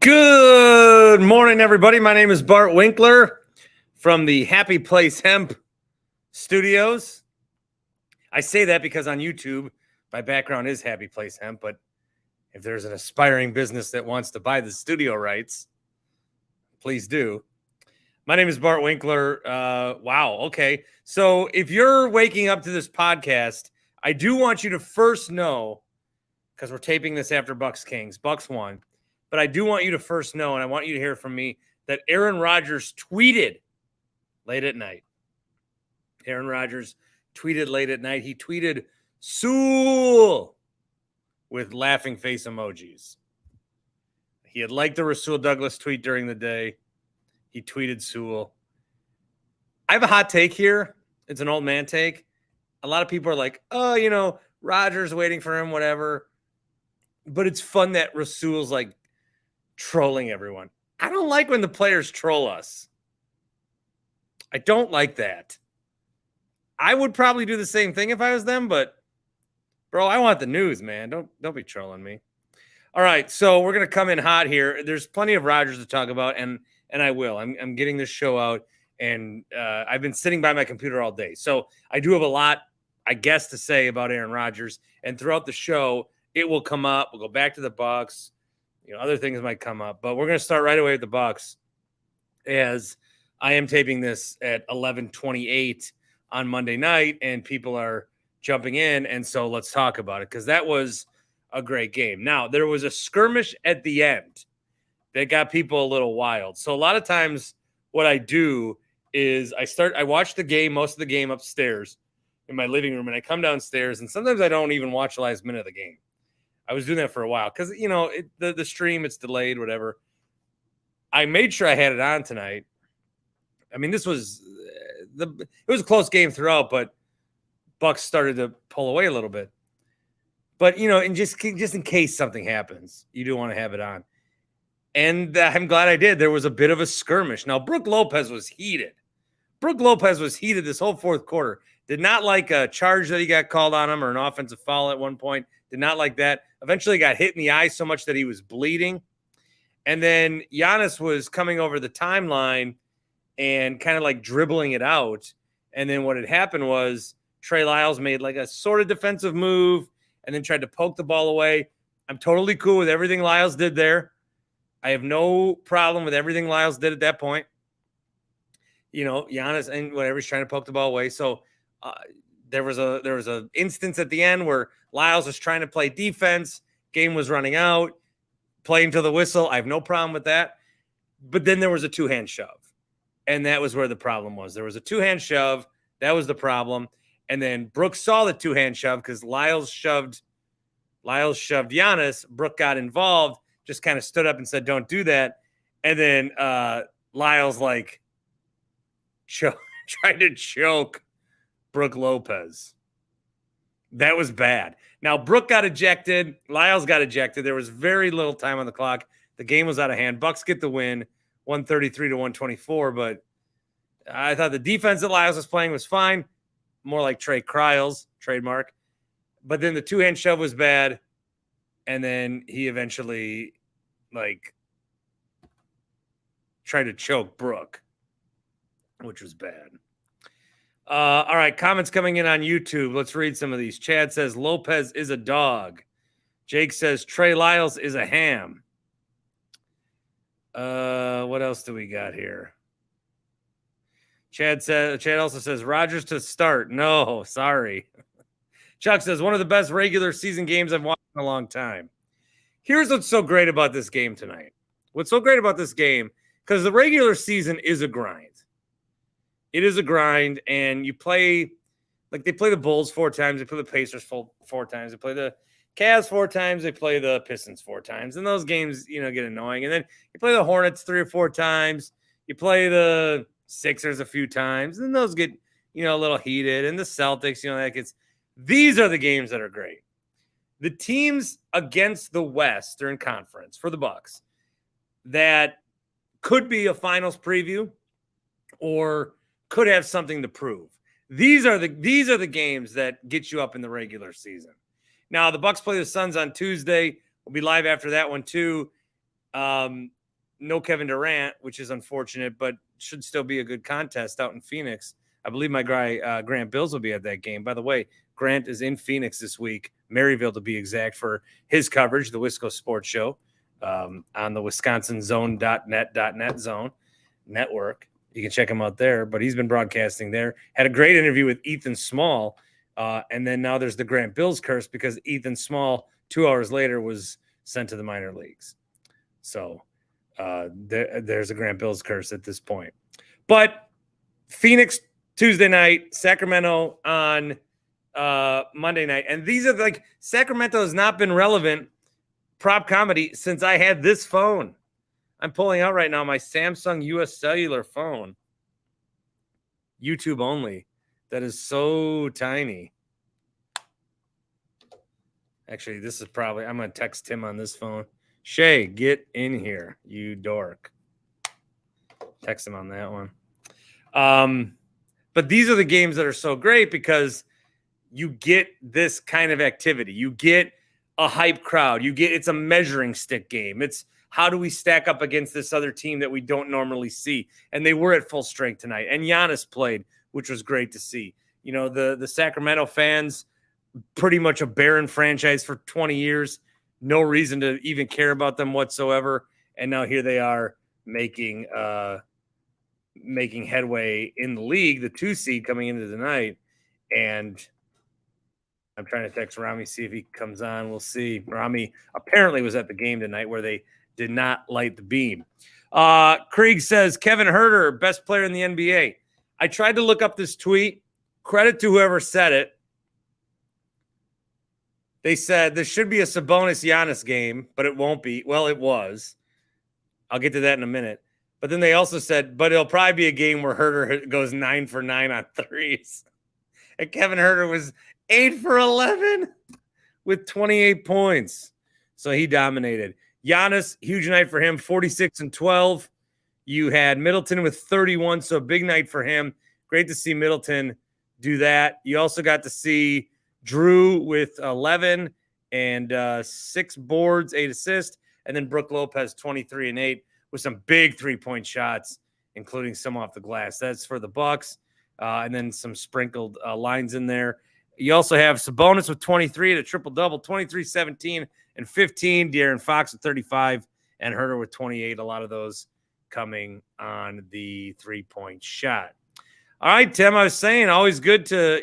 Good morning, everybody. My name is Bart Winkler from the Happy Place Hemp Studios. I say that because on YouTube, my background is Happy Place Hemp, but if there's an aspiring business that wants to buy the studio rights, please do. My name is Bart Winkler. Wow. Okay. So if you're waking up to this podcast, I do want you to first know, because we're taping this after Bucks Kings. Bucks won. But I do want you to first know, and I want you to hear from me, that Aaron Rodgers tweeted late at night. Aaron Rodgers tweeted late at night. He tweeted Sewell with laughing face emojis. He had liked the Rasul Douglas tweet during the day. He tweeted Sewell. I have a hot take here. It's an old man take. A lot of people are like, oh, Rodgers waiting for him, whatever. But it's fun that Rasul's like trolling everyone. I don't like when the players troll us. I don't like that. I would probably do the same thing if I was them, but bro, I want the news, man. Don't be trolling me. All right, so we're gonna come in hot here. There's plenty of Rodgers to talk about, and I will. I'm getting this show out, and I've been sitting by my computer all day, so I do have a lot, I guess, to say about Aaron Rodgers. And throughout the show, it will come up. We'll go back to the Bucks. Other things might come up, but we're going to start right away with the Bucks, as I am taping this at 11:28 on Monday night, and people are jumping in, and so let's talk about it, because that was a great game. Now, there was a skirmish at the end that got people a little wild. So a lot of times what I do is I watch the game, most of the game upstairs in my living room, and I come downstairs, and sometimes I don't even watch the last minute of the game. I was doing that for a while because, the stream, it's delayed, whatever. I made sure I had it on tonight. I mean, it was a close game throughout, but Bucks started to pull away a little bit. But, and just in case something happens, you do want to have it on. And I'm glad I did. There was a bit of a skirmish. Now, Brook Lopez was heated. Brook Lopez was heated this whole fourth quarter. Did not like a charge that he got called on him, or an offensive foul at one point. Did not like that. Eventually got hit in the eye so much that he was bleeding. And then Giannis was coming over the timeline and kind of like dribbling it out. And then what had happened was Trey Lyles made like a sort of defensive move and then tried to poke the ball away. I'm totally cool with everything Lyles did there. I have no problem with everything Lyles did at that point. Giannis and whatever, he's trying to poke the ball away. So there was a instance at the end where Lyles was trying to play defense. Game was running out. Playing to the whistle. I have no problem with that. But then there was a two-hand shove. And that was where the problem was. There was a two-hand shove. That was the problem. And then Brooks saw the two-hand shove because Lyles shoved Giannis. Brook got involved, just kind of stood up and said, don't do that. And then Lyles tried to choke Brook Lopez. That was bad. Now, Brook got ejected. Lyles got ejected. There was very little time on the clock. The game was out of hand. Bucks get the win, 133-124. But I thought the defense that Lyles was playing was fine. More like Trey Cryles, trademark. But then the two-hand shove was bad. And then he eventually, tried to choke Brook, which was bad. All right, comments coming in on YouTube. Let's read some of these. Chad says Lopez is a dog. Jake says Trey Lyles is a ham. What else do we got here? Chad also says Rodgers to start. No, sorry. Chuck says one of the best regular season games I've watched in a long time. Here's what's so great about this game tonight. What's so great about this game, because the regular season is a grind. It is a grind, and you play they play the Bulls 4 times, they play the Pacers 4 times, they play the Cavs 4 times, they play the Pistons 4 times, and those games, get annoying. And then you play the Hornets 3 or 4 times, you play the Sixers a few times, and those get, a little heated, and the Celtics, that gets. These are the games that are great. The teams against the Western Conference for the Bucks that could be a finals preview or could have something to prove. These are the games that get you up in the regular season. Now, the Bucks play the Suns on Tuesday. We'll be live after that one too. No Kevin Durant, which is unfortunate, but should still be a good contest out in Phoenix. I believe my guy Grant Bills will be at that game. By the way, Grant is in Phoenix this week, Maryville to be exact, for his coverage, the Wisco Sports Show, on the WisconsinZone.net zone network. You can check him out there, but he's been broadcasting there. Had a great interview with Ethan Small, and then now there's the Grant Bills curse because Ethan Small 2 hours later was sent to the minor leagues. So there's a Grant Bills curse at this point. But Phoenix Tuesday night, Sacramento on Monday night. And these are like, Sacramento has not been relevant prop comedy since I had this phone. I'm pulling out right now my Samsung US Cellular phone. YouTube only. That is so tiny. Actually, this is probably, I'm going to text Tim on this phone. Shay, get in here, you dork. Text him on that one. But these are the games that are so great because you get this kind of activity. You get a hype crowd. It's a measuring stick game. It's how do we stack up against this other team that we don't normally see? And they were at full strength tonight. And Giannis played, which was great to see. You know, the Sacramento fans, pretty much a barren franchise for 20 years. No reason to even care about them whatsoever. And now here they are making headway in the league, the 2 seed coming into the night. And I'm trying to text Rami, see if he comes on. We'll see. Rami apparently was at the game tonight where they did not light the beam. Krieg says, Kevin Huerter, best player in the NBA. I tried to look up this tweet. Credit to whoever said it. They said there should be a Sabonis Giannis game, but it won't be. Well, it was. I'll get to that in a minute. But then they also said, but it'll probably be a game where Huerter goes 9 for 9 on threes. And Kevin Huerter was 8 for 11 with 28 points. So he dominated. Giannis, huge night for him, 46 and 12. You had Middleton with 31, so big night for him. Great to see Middleton do that. You also got to see Drew with 11 and 6 boards, 8 assists, and then Brook Lopez 23 and 8 with some big 3-point shots, including some off the glass. That's for the Bucks, and then some sprinkled lines in there. You also have Sabonis with 23 at a triple-double, 23, 17, and 15. De'Aaron Fox with 35, and Huerter with 28. A lot of those coming on the 3-point shot. All right, Tim, I was saying, always good to,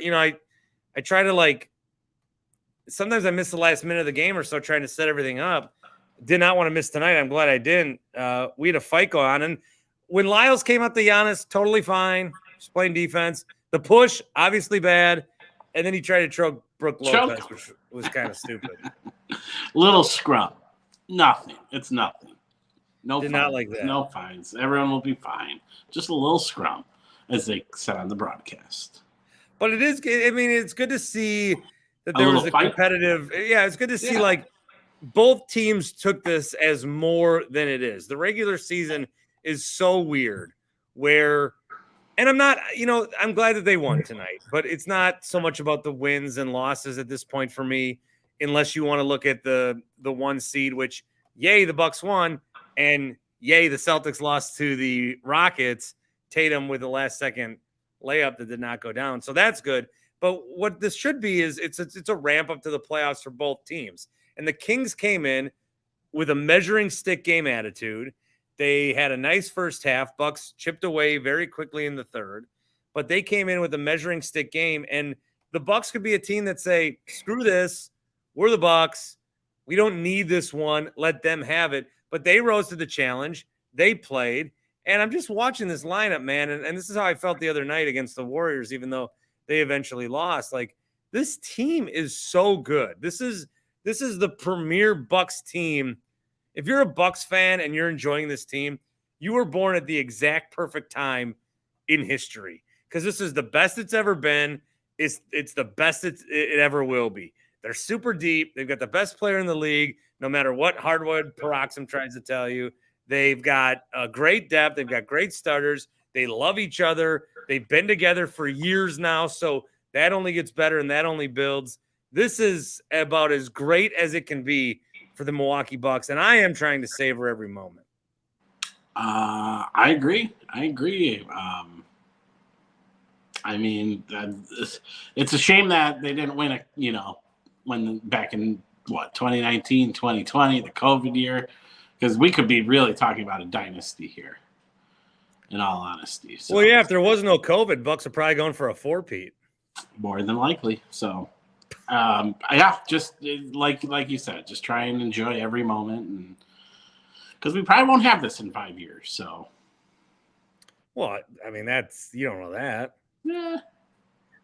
I try to sometimes I miss the last minute of the game or so trying to set everything up. Did not want to miss tonight. I'm glad I didn't. We had a fight go on. And when Lyles came up to Giannis, totally fine. Just playing defense. The push, obviously bad. And then he tried to choke Brook Lopez, which was kind of stupid. Little scrum. Nothing. It's nothing. No Did fines. Not like that. No fines. Everyone will be fine. Just a little scrum, as they said on the broadcast. But it is, it's good to see that there was a competitive. Yeah, it's good to see both teams took this as more than it is. The regular season is so weird where, and I'm not, I'm glad that they won tonight, but it's not so much about the wins and losses at this point for me, unless you want to look at the 1 seed, which yay, the Bucks won, and yay, the Celtics lost to the Rockets. Tatum with the last second layup that did not go down. So that's good. But what this should be is it's a ramp up to the playoffs for both teams. And the Kings came in with a measuring stick game attitude. They had a nice first half. Bucks chipped away very quickly in the third. But they came in with a measuring stick game. And the Bucks could be a team that say, screw this. We're the Bucks. We don't need this one. Let them have it. But they rose to the challenge. They played. And I'm just watching this lineup, man. And this is how I felt the other night against the Warriors, even though they eventually lost. This team is so good. This is the premier Bucks team. If you're a Bucks fan and you're enjoying this team, you were born at the exact perfect time in history, because this is the best it's ever been. It's the best it ever will be. They're super deep. They've got the best player in the league, no matter what hardwood Paroxysm tries to tell you. They've got a great depth. They've got great starters. They love each other. They've been together for years now, so that only gets better and that only builds. This is about as great as it can be for the Milwaukee Bucks, and I am trying to savor every moment. I agree. I mean, it's a shame that they didn't win when back in 2019, 2020, the COVID year, because we could be really talking about a dynasty here, in all honesty. So, well, yeah, if there was no COVID, Bucks are probably going for a 4-peat. More than likely. So, yeah, just like you said, just try and enjoy every moment, and because we probably won't have this in 5 years. So, well, I mean, you don't know that. Yeah,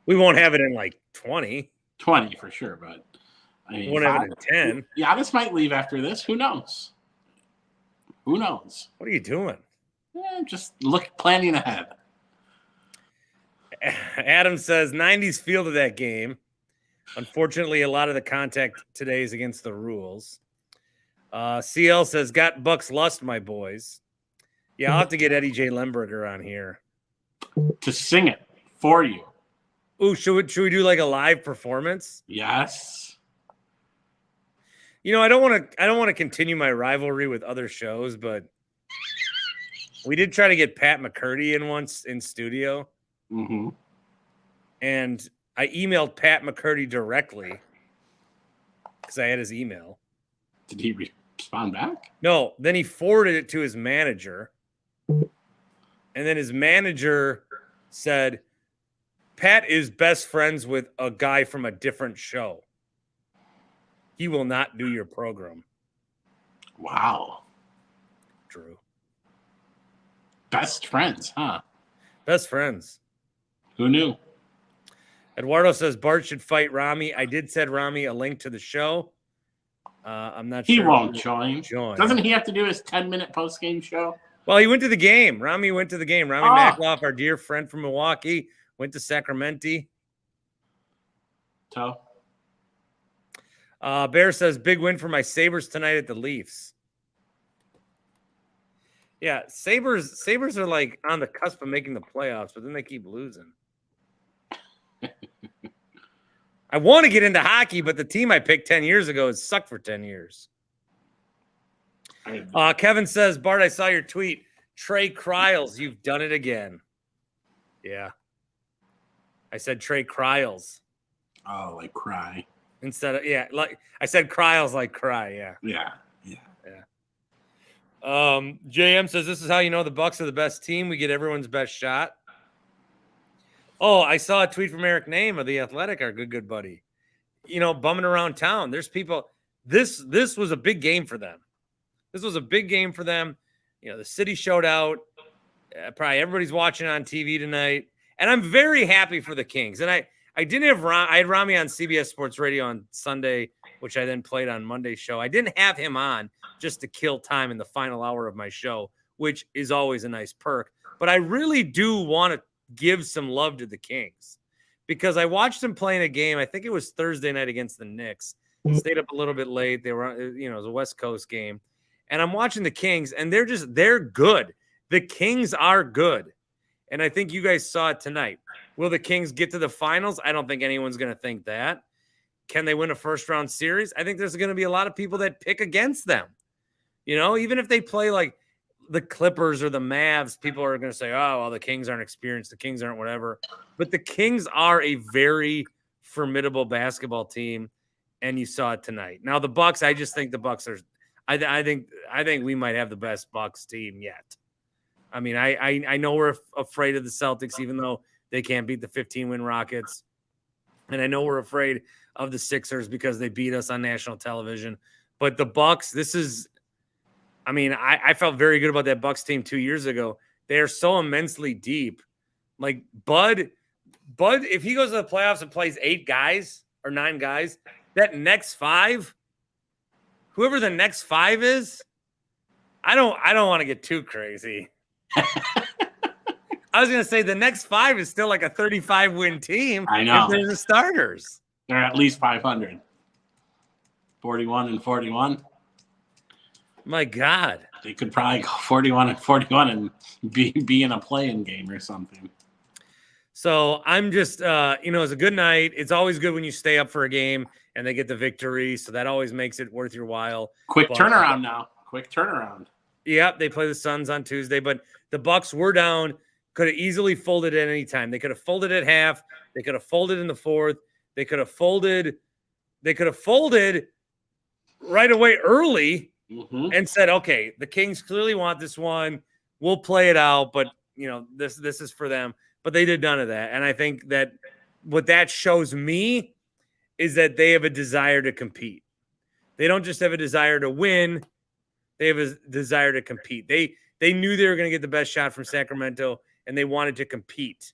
we won't have it in like 20 for sure, but I mean, we won't have it in 10. Giannis might leave after this. Who knows? What are you doing? Just planning ahead. Adam says 90s feel to that game. Unfortunately, a lot of the contact today is against the rules. CL says, got Bucks lust, my boys. Yeah, I'll have to get Eddie J. Lemberger on here to sing it for you. Ooh, should we do like a live performance? Yes. I don't want to continue my rivalry with other shows, but we did try to get Pat McCurdy in once in studio. Mm-hmm. And I emailed Pat McCurdy directly because I had his email. Did he respond back? No. Then he forwarded it to his manager. And then his manager said, Pat is best friends with a guy from a different show. He will not do your program. Wow. Drew. Best friends, huh? Best friends. Who knew? Eduardo says Bart should fight Rami. I did send Rami a link to the show. I'm not sure. He won't join. Doesn't he have to do his 10-minute post-game show? Well, he went to the game. Rami went to the game. Rami Makloff, our dear friend from Milwaukee, went to Sacramento. Bear says, big win for my Sabres tonight at the Leafs. Yeah, Sabres are like on the cusp of making the playoffs, but then they keep losing. I want to get into hockey, but the team I picked 10 years ago has sucked for 10 years. Kevin says, Bart, I saw your tweet. Trey Cryles, you've done it again. Yeah. I said Trey Cryles. Oh, like cry. Instead of, yeah, like I said Cryles like cry, yeah. Yeah. JM says, this is how you know the Bucks are the best team. We get everyone's best shot. Oh, I saw a tweet from Eric Name of The Athletic, our good buddy. Bumming around town. There's people. This was a big game for them. This was a big game for them. The city showed out. Probably everybody's watching on TV tonight. And I'm very happy for the Kings. And I didn't have I had Rami on CBS Sports Radio on Sunday, which I then played on Monday's show. I didn't have him on just to kill time in the final hour of my show, which is always a nice perk. But I really do want to give some love to the Kings because I watched them playing a game. I think it was Thursday night against the Knicks. Stayed up a little bit late. They were, it was a West Coast game. And I'm watching the Kings, and they're good. The Kings are good. And I think you guys saw it tonight. Will the Kings get to the finals? I don't think anyone's going to think that. Can they win a first-round series? I think there's going to be a lot of people that pick against them. Even if they play like the Clippers or the Mavs, people are going to say, oh, well, the Kings aren't experienced. The Kings aren't whatever. But the Kings are a very formidable basketball team, and you saw it tonight. Now, the Bucks, I just think the Bucks are I think we might have the best Bucks team yet. I mean, I know we're afraid of the Celtics, even though they can't beat the 15-win Rockets. And I know we're afraid of the Sixers because they beat us on national television. But the Bucks, I felt very good about that Bucks team 2 years ago. They are so immensely deep. Like Bud, if he goes to the playoffs and plays 8 guys or 9 guys, that next 5, whoever the next 5 is, I don't want to get too crazy. I was going to say the next 5 is still like a 35-win team. I know. If there's the starters. They're at least 500. 41-41. My God. They could probably go 41-41 and be in a play-in game or something. So I'm just, it was a good night. It's always good when you stay up for a game and they get the victory. So that always makes it worth your while. Quick But, turnaround now. Quick turnaround. Yep, they play the Suns on Tuesday, but the Bucks were down. Could have easily folded at any time. They could have folded at half. They could have folded in the fourth. They could have folded. They could have folded right away early and said, "Okay, the Kings clearly want this one. We'll play it out, but this is for them." But they did none of that, and I think that what that shows me is that they have a desire to compete. They don't just have a desire to win; they have a desire to compete. They knew they were going to get the best shot from Sacramento, and they wanted to compete.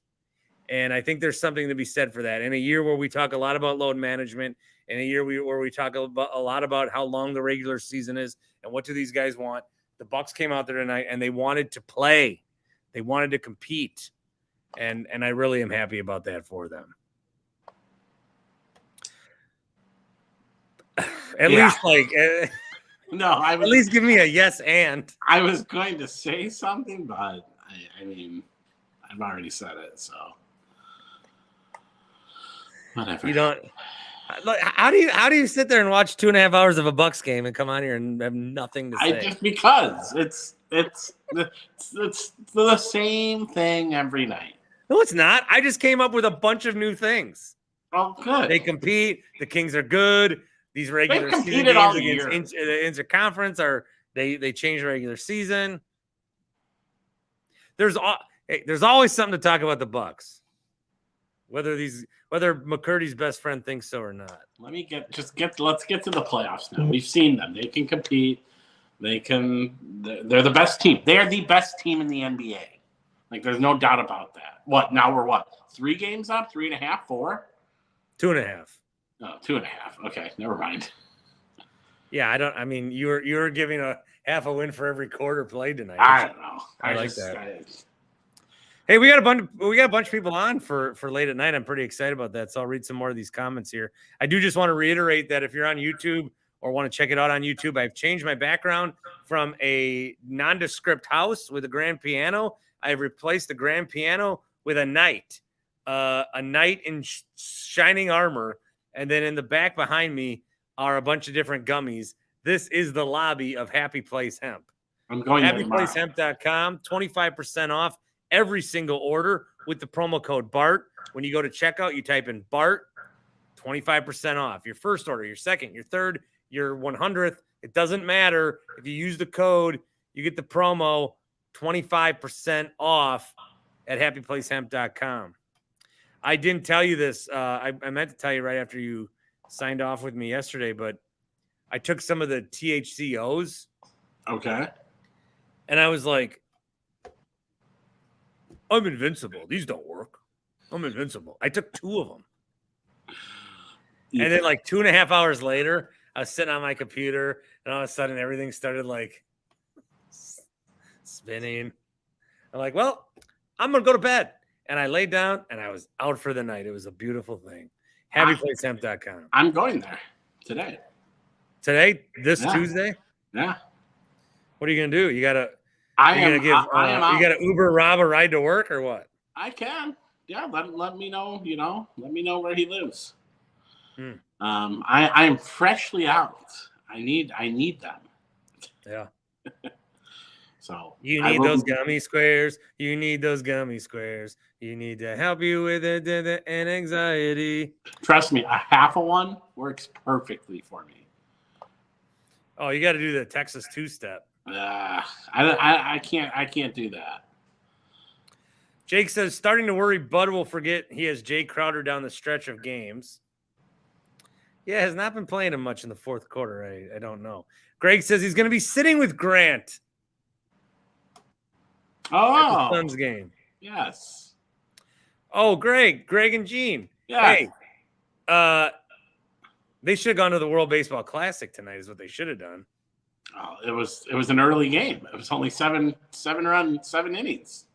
And I think there's something to be said for that. In a year where we talk a lot about load management, in a year where we talk a lot about how long the regular season is and what do these guys want, the Bucks came out there tonight and they wanted to play. They wanted to compete. And I really am happy about that for them. At least at least give me a yes and. I was going to say something, but I mean, I've already said it, so whatever. You don't. How do you sit there and watch 2.5 hours of a Bucks game and come on here and have nothing to say? Just because it's the same thing every night. No, it's not. I just came up with a bunch of new things. Oh, good. They compete. The Kings are good. These regular season games against interconference they change the regular season. There's always something to talk about the Bucks. Whether McCurdy's best friend thinks so or not. Let's get to the playoffs now. We've seen them. They can compete. They're the best team. They are the best team in the NBA. Like, there's no doubt about that. Now we're 3 games up? 3.5, 4? 2.5. Oh, 2.5. Okay, never mind. Yeah, you were giving a half a win for every quarter played tonight. I don't know. I like that. Hey, we got a bunch of people on for late at night. I'm pretty excited about that. So I'll read some more of these comments here. I do just want to reiterate that if you're on YouTube or want to check it out on YouTube, I've changed my background from a nondescript house with a grand piano. I've replaced the grand piano with a knight in shining armor. And then in the back behind me are a bunch of different gummies. This is the lobby of Happy Place Hemp. I'm going HappyPlaceHemp.com, 25% off every single order with the promo code BART. When you go to checkout, you type in BART, 25% off. Your first order, your second, your third, your 100th. It doesn't matter. If you use the code, you get the promo, 25% off at HappyPlaceHemp.com. I didn't tell you this. I meant to tell you right after you signed off with me yesterday, but I took some of the THCOs. Okay. And I was like, I'm invincible. These don't work. I'm invincible. I took 2 of them. Yeah. And then 2.5 hours later, I was sitting on my computer and all of a sudden everything started spinning. I'm like, well, I'm going to go to bed. And I laid down and I was out for the night. It was a beautiful thing. HappyPlaceHemp.com. I'm going there today. Today? Tuesday? Yeah. What are you going to do? You got to Uber Rob a ride to work or what? I can. Yeah. Let me know, let me know where he lives. I am freshly out. I need them. Yeah. So you need those gummy squares. You need those gummy squares. You need to help you with it and anxiety. Trust me, a half of one works perfectly for me. Oh, you got to do the Texas 2-step. I can't do that. Jake says, starting to worry Bud will forget he has Jay Crowder down the stretch of games. Yeah, has not been playing him much in the fourth quarter. I don't know. Greg says he's going to be sitting with Grant. Oh, at the Suns game. Yes. Oh, Greg and Gene. Yeah. Hey, they should have gone to the World Baseball Classic tonight. Is what they should have done. Oh, it was an early game. It was only 7 innings.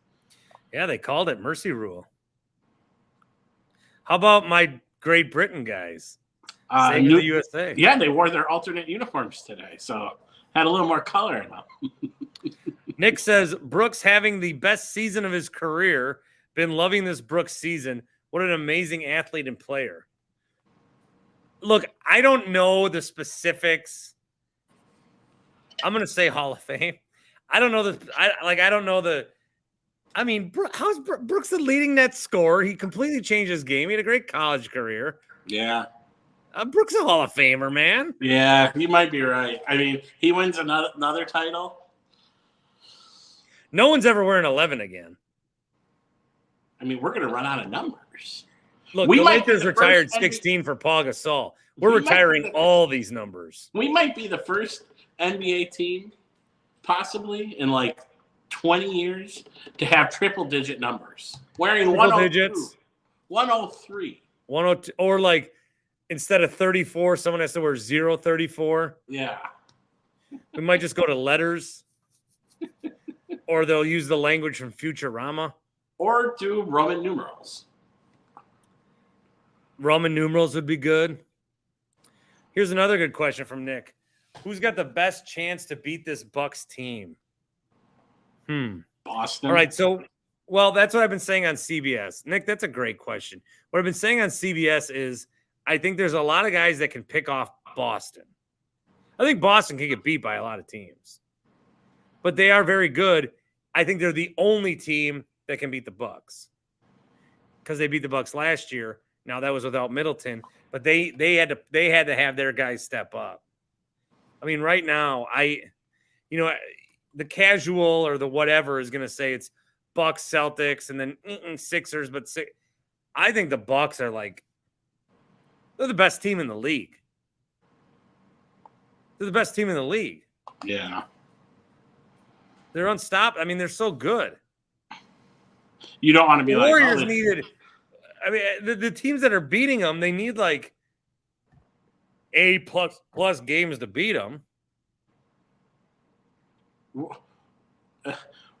Yeah, they called it mercy rule. How about my Great Britain guys? Save the USA. Yeah, they wore their alternate uniforms today, so had a little more color in them. Nick says, Brooks having the best season of his career. Been loving this Brooks season. What an amazing athlete and player. Look, I don't know the specifics. I'm going to say Hall of Fame. I don't know I don't know the. I mean, how's Brooks the leading net scorer? He completely changed his game. He had a great college career. Yeah. Brooks a Hall of Famer, man. Yeah, you might be right. I mean, he wins another title. No one's ever wearing 11 again. I mean, we're going to run out of numbers. Look, the Lakers retired 16 for Paul Gasol. We're retiring all these numbers. We might be the first NBA team, possibly in like 20 years, to have triple-digit numbers. Wearing 102, 103. 102, or like instead of 34, someone has to wear 034. Yeah. We might just go to letters. Or they'll use the language from Futurama. Or do Roman numerals. Roman numerals would be good. Here's another good question from Nick. Who's got the best chance to beat this Bucks team? Boston. All right, so, well, that's what I've been saying on CBS. Nick, that's a great question. What I've been saying on CBS is I think there's a lot of guys that can pick off Boston. I think Boston can get beat by a lot of teams. But they are very good. I think they're the only team that can beat the Bucks because they beat the Bucks last year. Now that was without Middleton, but they had to have their guys step up. I mean, right now, the casual or the whatever is going to say it's Bucks, Celtics, and then Sixers. But I think the Bucks are they're the best team in the league. They're the best team in the league. Yeah. They're unstoppable. I mean, they're so good. You don't want to be the like Warriors needed. I mean, the teams that are beating them, they need like A plus games to beat them.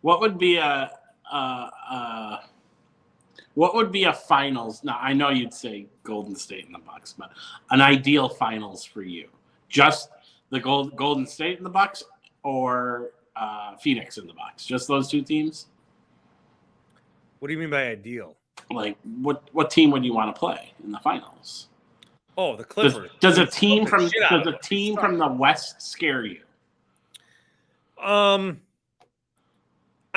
What would be a finals? Now I know you'd say Golden State and the Bucks, but an ideal finals for you, just the Golden State and the Bucks, or Phoenix and the Bucks, just those two teams. What do you mean by ideal? Like what team would you want to play in the finals? Oh, the Clippers. Does a team from the West scare you? I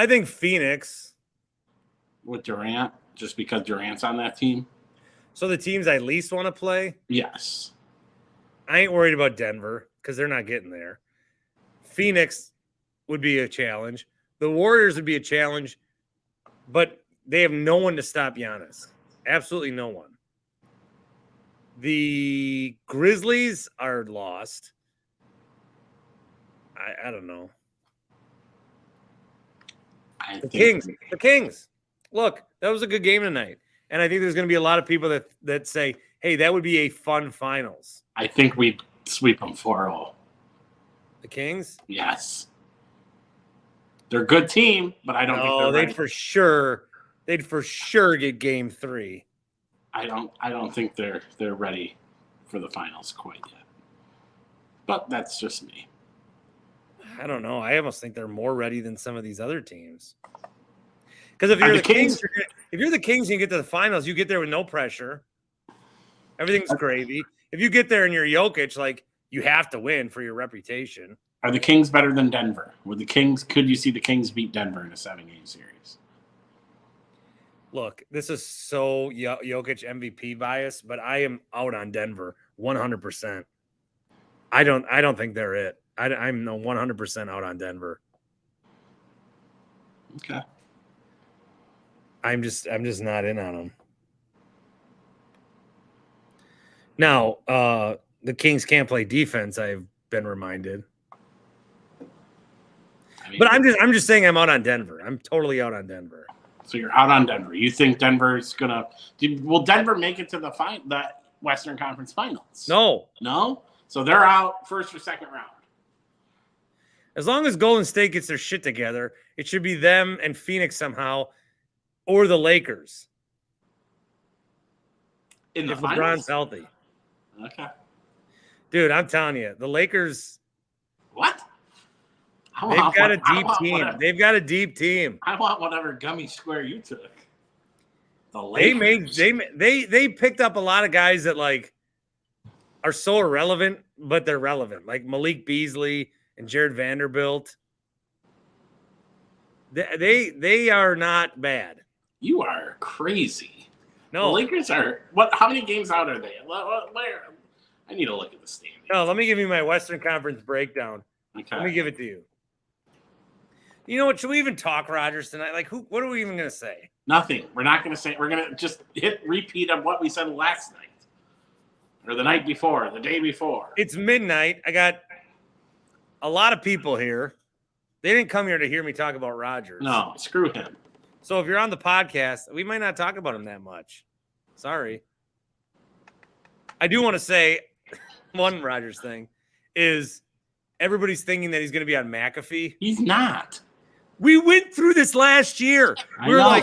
think Phoenix with Durant, just because Durant's on that team. So the teams I least want to play? Yes. I ain't worried about Denver because they're not getting there. Phoenix would be a challenge. The Warriors would be a challenge, but they have no one to stop Giannis. Absolutely no one. The Grizzlies are lost. I don't know. The Kings. Look, that was a good game tonight. And I think there's going to be a lot of people that say, hey, that would be a fun finals. I think we'd sweep them 4-0. The Kings? Yes. They're a good team, but I don't think they're ready. They'd for sure get game 3. I don't think they're ready for the finals quite yet. But that's just me. I don't know. I almost think they're more ready than some of these other teams. Because if you're the Kings, and you get to the finals, you get there with no pressure. Everything's gravy. If you get there and you're Jokic, like you have to win for your reputation. Are the Kings better than Denver? Could you see the Kings beat Denver in a 7-game series? Look, this is so Jokic MVP bias, but I am out on Denver 100%. I don't think they're it. I'm 100% out on Denver. Okay. I'm just not in on them. Now, the Kings can't play defense, I've been reminded. But I'm just saying I'm out on Denver. I'm totally out on Denver. So you're out on Denver. You think Denver's gonna? Will Denver make it to the Western Conference Finals? No. So they're out first or second round. As long as Golden State gets their shit together, it should be them and Phoenix somehow, or the Lakers. If LeBron's healthy. Okay. Dude, I'm telling you, the Lakers. What? They've got a deep team. They've got a deep team. I want whatever gummy square you took. The Lakers. They picked up a lot of guys that like are so irrelevant, but they're relevant. Like Malik Beasley and Jared Vanderbilt. They are not bad. You are crazy. No. The Lakers are what? How many games out are they? Where? I need to look at the standings. No, let me give you my Western Conference breakdown. Okay. Let me give it to you. You know what? Should we even talk Rodgers tonight? Like, what are we even going to say? Nothing. We're not going to say. We're going to just hit repeat of what we said last night, or the night before, the day before. It's midnight. I got a lot of people here. They didn't come here to hear me talk about Rodgers. No, screw him. So if you're on the podcast, we might not talk about him that much. Sorry. I do want to say one Rodgers thing is everybody's thinking that he's going to be on McAfee. He's not. We went through this last year. I know.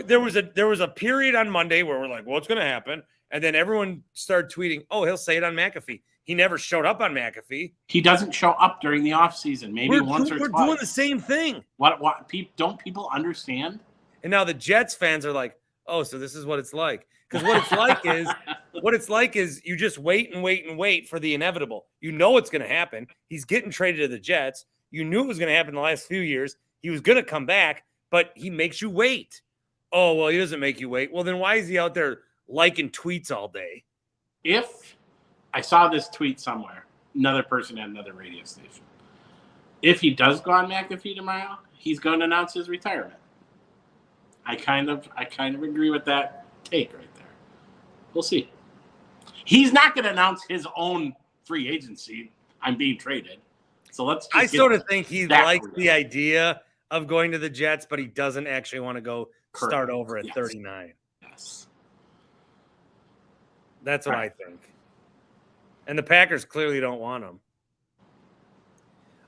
There was a period on Monday where we're like, what's going to happen? And then everyone started tweeting, oh, he'll say it on McAfee. He never showed up on McAfee. He doesn't show up during the offseason, maybe once or twice. We're doing the same thing. What don't people understand? And now the Jets fans are like, oh, so this is what it's like. Because what it's like is you just wait and wait and wait for the inevitable. You know it's going to happen. He's getting traded to the Jets. You knew it was going to happen the last few years. He was going to come back, but he makes you wait. Oh, well, he doesn't make you wait. Well, then why is he out there liking tweets all day? If I saw this tweet somewhere, another person at another radio station, if he does go on McAfee tomorrow, he's going to announce his retirement. I kind of agree with that take right there. We'll see. He's not going to announce his own free agency. I'm being traded. So let's. I sort of think he likes the idea of going to the Jets, but he doesn't actually want to go start over at 39. Yes. That's what I think. And the Packers clearly don't want him.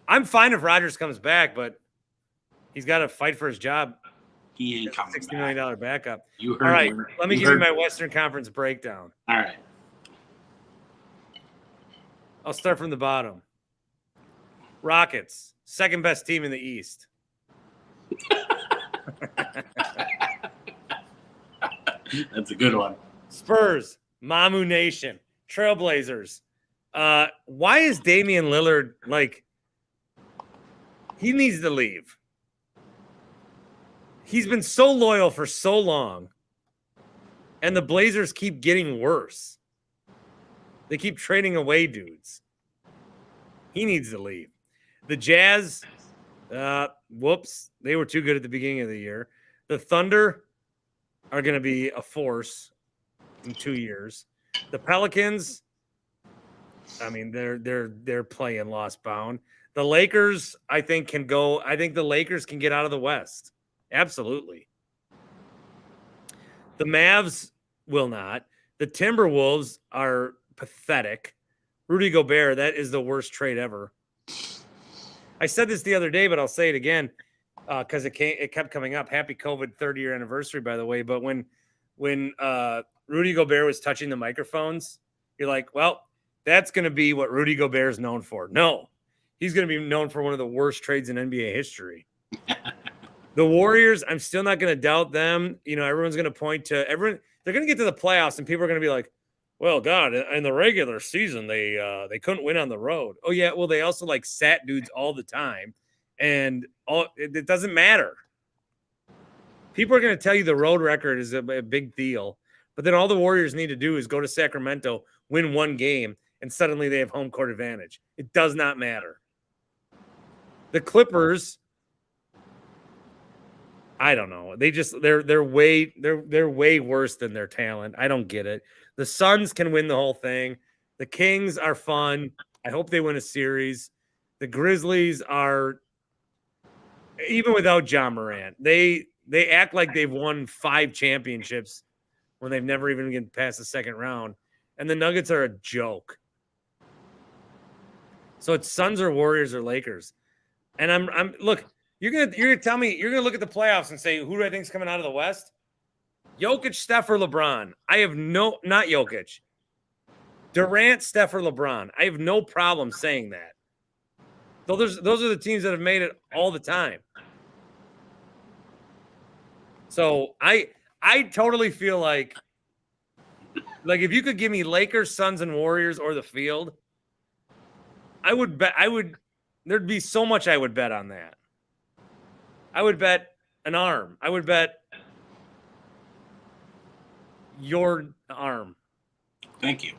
I'm fine if Rodgers comes back, but he's got to fight for his job. He ain't coming $60 million backup. You heard. All right, let me give you my Western Conference breakdown. All right. I'll start from the bottom. Rockets, second best team in the East. That's a good one. Spurs, Mamu Nation, Trailblazers. Why is Damian Lillard like he needs to leave? He's been so loyal for so long, and the Blazers keep getting worse. They keep trading away dudes. He needs to leave. The Jazz, whoops, they were too good at the beginning of the year. The Thunder are going to be a force in 2 years. The Pelicans, I mean, they're playing lost bound. The Lakers, I think, can go. I think the Lakers can get out of the West. Absolutely. The Mavs will not. The Timberwolves are pathetic. Rudy Gobert, that is the worst trade ever. I said this the other day, but I'll say it again because it kept coming up. Happy COVID 30-year anniversary, by the way. But when Rudy Gobert was touching the microphones, you're like, well, that's going to be what Rudy Gobert is known for. No, he's going to be known for one of the worst trades in NBA history. The Warriors, I'm still not going to doubt them. You know, everyone's going to point to everyone. They're going to get to the playoffs, and people are going to be like, well, God, in the regular season, they couldn't win on the road. Oh, yeah, well, they also, like, sat dudes all the time, and it doesn't matter. People are going to tell you the road record is a big deal, but then all the Warriors need to do is go to Sacramento, win one game, and suddenly they have home court advantage. It does not matter. The Clippers, I don't know. They're way worse than their talent. I don't get it. The Suns can win the whole thing. The Kings are fun. I hope they win a series. The Grizzlies are, even without John Morant, they act like they've won 5 championships when they've never even gotten past the second round. And the Nuggets are a joke. So it's Suns or Warriors or Lakers. And I'm look. You're gonna tell me you're gonna look at the playoffs and say who do I think is coming out of the West? Jokic, Steph, or LeBron? I have not Jokic. Durant, Steph, or LeBron? I have no problem saying that. So those are the teams that have made it all the time. So I totally feel like Like if you could give me Lakers, Suns, and Warriors or the field, I would bet. There'd be so much I would bet on that. I would bet an arm. I would bet your arm. Thank you.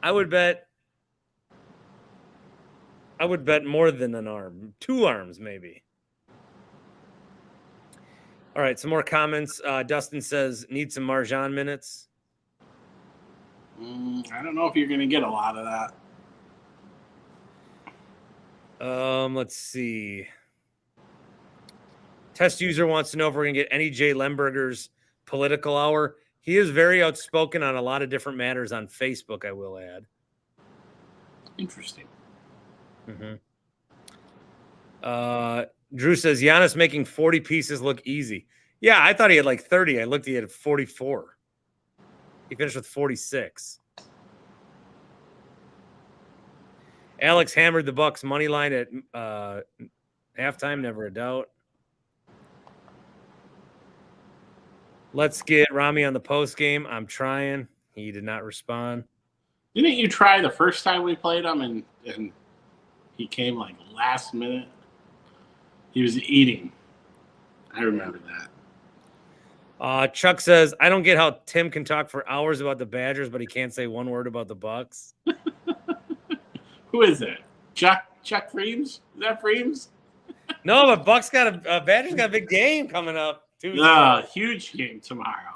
I would bet more than an arm. 2 arms, maybe. All right, some more comments. Dustin says, need some Marjan minutes. I don't know if you're going to get a lot of that. Let's see. Test user wants to know if we're going to get any Jay Lemberger's political hour. He is very outspoken on a lot of different matters on Facebook, I will add. Interesting. Mm-hmm. Drew says, Giannis making 40 pieces look easy. Yeah, I thought he had like 30. I looked, he had 44. He finished with 46. Alex hammered the Bucks money line at halftime, never a doubt. Let's get Rami on the post game. I'm trying. He did not respond. Didn't you try the first time we played him and he came like last minute? He was eating. I remember that. Chuck says, I don't get how Tim can talk for hours about the Badgers, but he can't say one word about the Bucks. Who is it? Chuck Freems? Is that Freems? No, but Bucks got Badgers got a big game coming up Tuesday. Huge game tomorrow.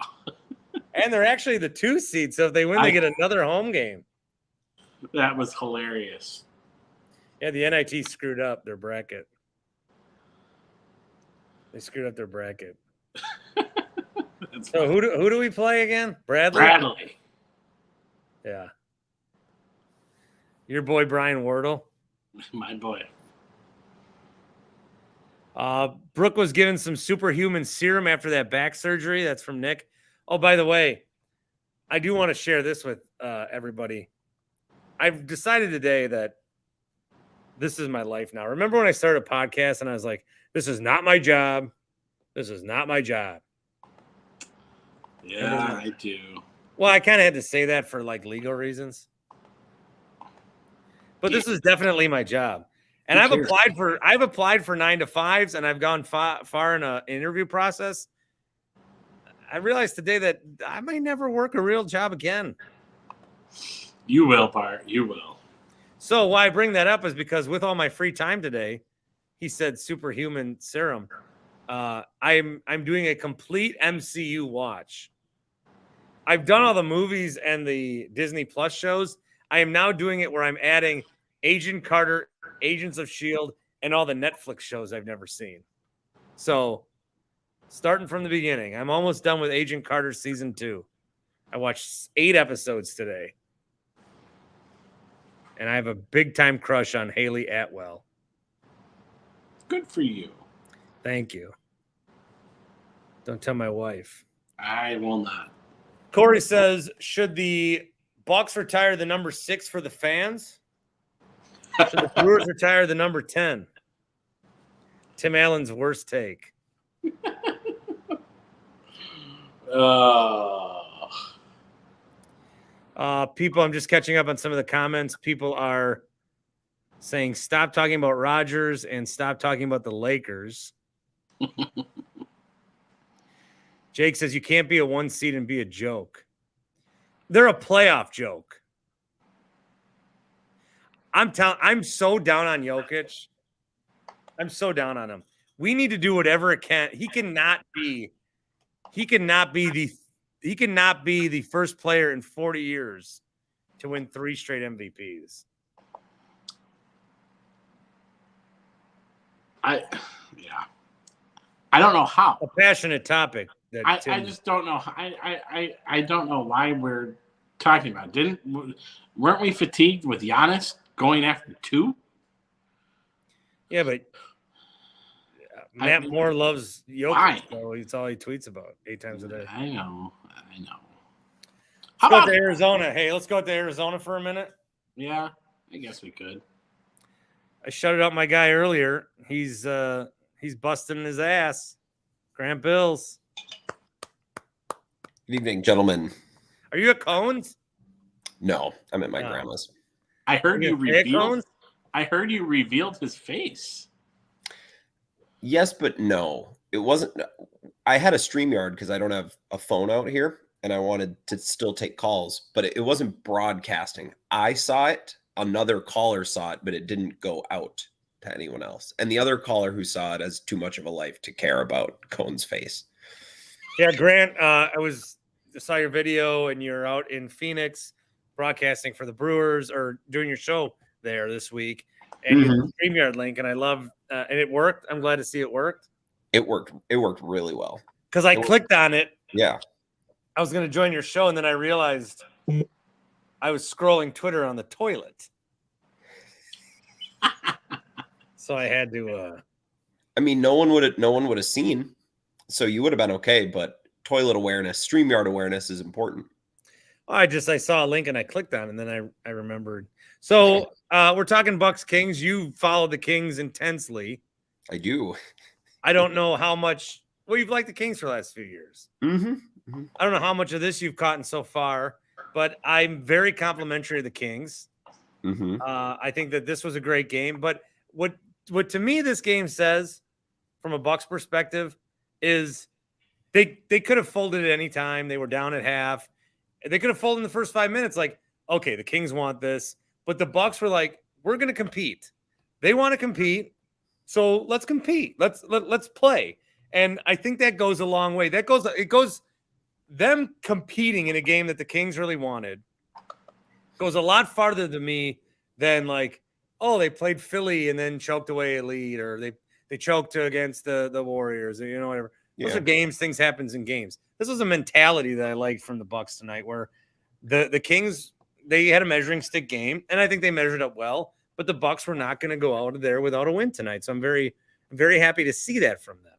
And they're actually the 2 seed, so if they win, they get another home game. That was hilarious. Yeah, the NIT screwed up their bracket. They screwed up their bracket. So who do we play again? Bradley. Yeah. Your boy Brian Wardle. My boy. Brooke was given some superhuman serum after that back surgery. That's from Nick. Oh, by the way, I do want to share this with everybody. I've decided today that this is my life now. Remember when I started a podcast and I was like, this is not my job. This is not my job. Yeah, I do. Well, I kind of had to say that for like legal reasons. But this is definitely my job. And I've applied for 9-to-5s and I've gone far in an interview process. I realized today that I might never work a real job again. You will, Bart. You will. So why I bring that up is because with all my free time today, he said superhuman serum. I'm doing a complete MCU watch. I've done all the movies and the Disney Plus shows. I am now doing it where I'm adding Agent Carter, Agents of S.H.I.E.L.D., and all the Netflix shows I've never seen. So starting from the beginning, I'm almost done with Agent Carter season 2. I watched 8 episodes today. And I have a big time crush on Haley Atwell. Good for you. Thank you. Don't tell my wife. I will not. Corey says, should the Bucks retire the number 6 for the fans? Should the Brewers retire the number 10? Tim Allen's worst take. People, I'm just catching up on some of the comments. People are saying stop talking about Rodgers and stop talking about the Lakers. Jake says you can't be a 1 seed and be a joke. They're a playoff joke. I'm so down on Jokic. I'm so down on him. We need to do whatever it can. He cannot be the first player in 40 years to win 3 straight MVPs. I don't know how. A passionate topic. I just don't know. I don't know why we're talking about it. Weren't we fatigued with Giannis going after 2? Yeah, but Matt Moore loves Jokic, so it's all he tweets about 8 times a day. I know. Let's go to Arizona. Hey, let's go to Arizona for a minute. Yeah, I guess we could. I shouted out my guy earlier. He's busting his ass. Grant Bills. Good evening, gentlemen. Are you at Cones? No, I'm at my No. grandma's. I heard Are you gonna stay at revealed. Cones? I heard you revealed his face. Yes, but no. It wasn't. I had a StreamYard because I don't have a phone out here, and I wanted to still take calls, but it wasn't broadcasting. I saw it. Another caller saw it, but it didn't go out to anyone else. And the other caller who saw it has too much of a life to care about Cone's face. Yeah, Grant, I saw your video, and you're out in Phoenix broadcasting for the Brewers or doing your show there this week, and you have a StreamYard link, and I love, and it worked. I'm glad to see it worked. It worked. It worked really well. Because I clicked on it. Yeah. I was going to join your show, and then I realized I was scrolling Twitter on the toilet. So I had to. I mean, no one would have seen, so you would have been okay. But toilet awareness, StreamYard awareness is important. I saw a link and I clicked on it, and then I remembered. So we're talking Bucks Kings. You followed the Kings intensely. I do. I don't know how much. Well, you've liked the Kings for the last few years. Mm-hmm. I don't know how much of this you've caught in so far, but I'm very complimentary of the Kings. Mm-hmm. I think that this was a great game. But what to me this game says, from a Bucks perspective, is they could have folded at any time. They were down at half. They could have folded in the first 5 minutes. Like, okay, the Kings want this, but the Bucks were like, we're going to compete. They want to compete, so let's compete. Let's play. And I think that goes a long way. It goes them competing in a game that the Kings really wanted goes a lot farther to me than like, oh, they played Philly and then choked away a lead, or they choked against the Warriors, or whatever. Those are games. Things happens in games. This was a mentality that I liked from the Bucks tonight, where the Kings, they had a measuring stick game, and I think they measured up well. But the Bucks were not going to go out of there without a win tonight. So I'm very, very happy to see that from them.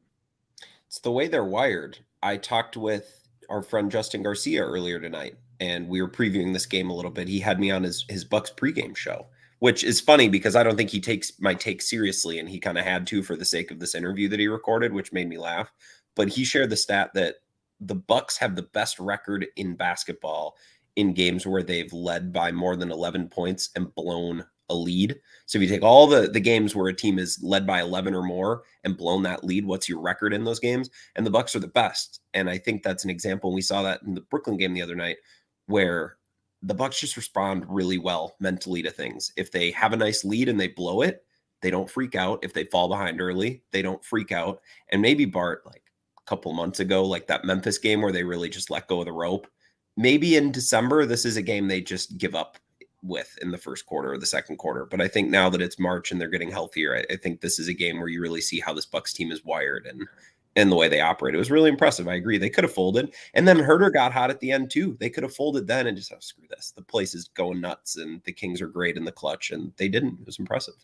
It's the way they're wired. I talked with our friend Justin Garcia earlier tonight, and we were previewing this game a little bit. He had me on his Bucks pregame show, which is funny because I don't think he takes my take seriously, and he kind of had to for the sake of this interview that he recorded, which made me laugh. But he shared the stat that the Bucks have the best record in basketball in games where they've led by more than 11 points and blown a lead. So if you take all the games where a team is led by 11 or more and blown that lead, what's your record in those games? And the Bucks are the best. And I think that's an example. We saw that in the Brooklyn game the other night, where the Bucks just respond really well mentally to things. If they have a nice lead and they blow it, they don't freak out. If they fall behind early, they don't freak out. And maybe Bart, like a couple months ago, like that Memphis game where they really just let go of the rope, maybe in December, this is a game they just give up with in the first quarter or the second quarter. But I think now that it's March and they're getting healthier, I think this is a game where you really see how this Bucks team is wired and the way they operate. It was really impressive. I agree. They could have folded. And then Herter got hot at the end too. They could have folded then and just, oh, screw this. The place is going nuts and the Kings are great in the clutch, and they didn't. It was impressive.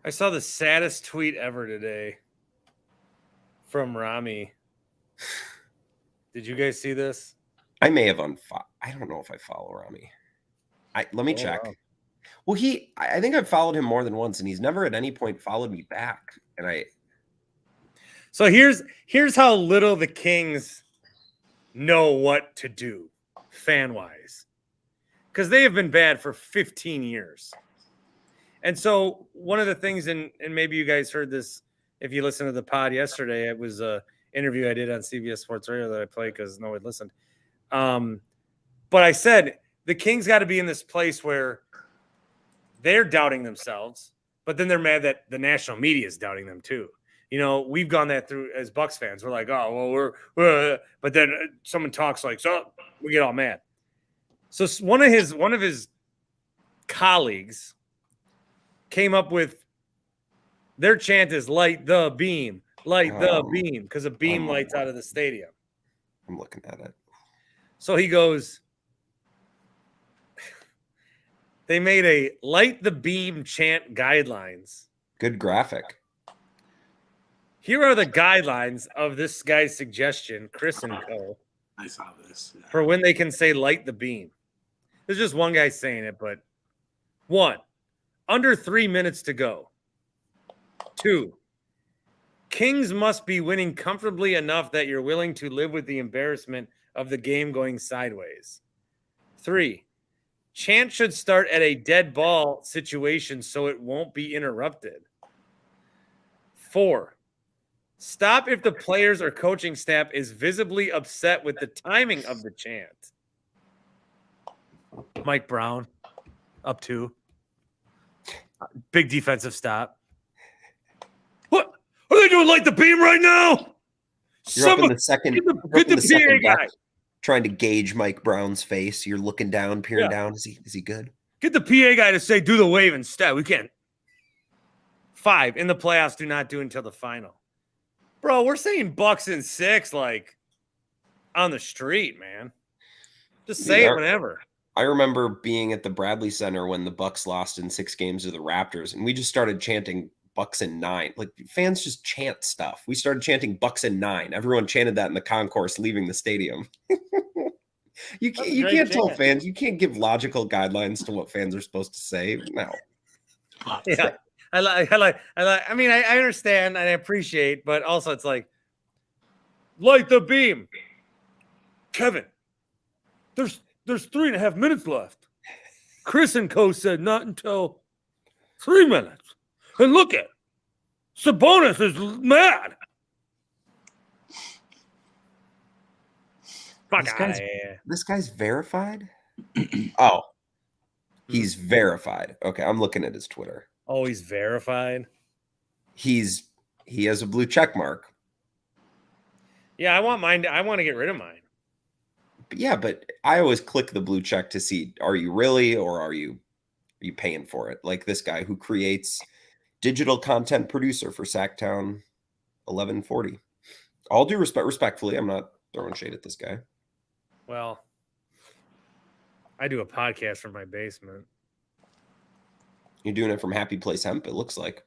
I saw the saddest tweet ever today from Rami. Did you guys see this? I may have I don't know if I follow Rami. Let me check. Wow. Well, I think I've followed him more than once, and he's never at any point followed me back. And So here's how little the Kings know what to do fan-wise, because they have been bad for 15 years. And so one of the things, and maybe you guys heard this if you listened to the pod yesterday, it was an interview I did on CBS Sports Radio that I played because no one listened. But I said the Kings got to be in this place where they're doubting themselves, but then they're mad that the national media is doubting them too. We've gone that through as Bucks fans. We're like, oh, well, we're but then someone talks like, so we get all mad. So one of his colleagues came up with their chant is light the beam, because a beam lights out of the stadium. I'm looking at it. So he goes, they made a light the beam chant guidelines. Good graphic. Here are the guidelines of this guy's suggestion, Chris and Co. I saw this. Yeah. For when they can say light the beam. There's just one guy saying it, but 1, under 3 minutes to go. 2, Kings must be winning comfortably enough that you're willing to live with the embarrassment of the game going sideways. 3, chant should start at a dead ball situation so it won't be interrupted. 4, stop if the players or coaching staff is visibly upset with the timing of the chant. Mike Brown, up 2. Big defensive stop. What? Are they doing like the beam right now? You're up in the second. Get the PA guy. Trying to gauge Mike Brown's face. You're looking down, peering down. Is he good? Get the PA guy to say do the wave instead. We can't. 5, in the playoffs, do not do until the final. Bro, we're saying Bucks in 6 like on the street, man. Just say it whenever. I remember being at the Bradley Center when the Bucks lost in 6 games to the Raptors, and we just started chanting Bucks in 9. Like, fans just chant stuff. We started chanting Bucks in 9. Everyone chanted that in the concourse leaving the stadium. You can't tell fans. You can't give logical guidelines to what fans are supposed to say. No. Yeah. I mean, I understand and I appreciate, but also it's like, light the beam. Kevin, there's 3.5 minutes left. Chris and Co said not until 3 minutes. And look at Sabonis is mad. Fuck out of here. This guy's verified? Oh. He's verified. Okay, I'm looking at his Twitter. Oh, he's verified? He has a blue check mark. Yeah, I want mine. I want to get rid of mine. Yeah, but I always click the blue check to see, are you really, or are you paying for it? Like this guy who creates digital content producer for Sacktown 1140. All due respectfully, I'm not throwing shade at this guy. Well, I do a podcast from my basement. You're doing it from Happy Place Hemp, it looks like.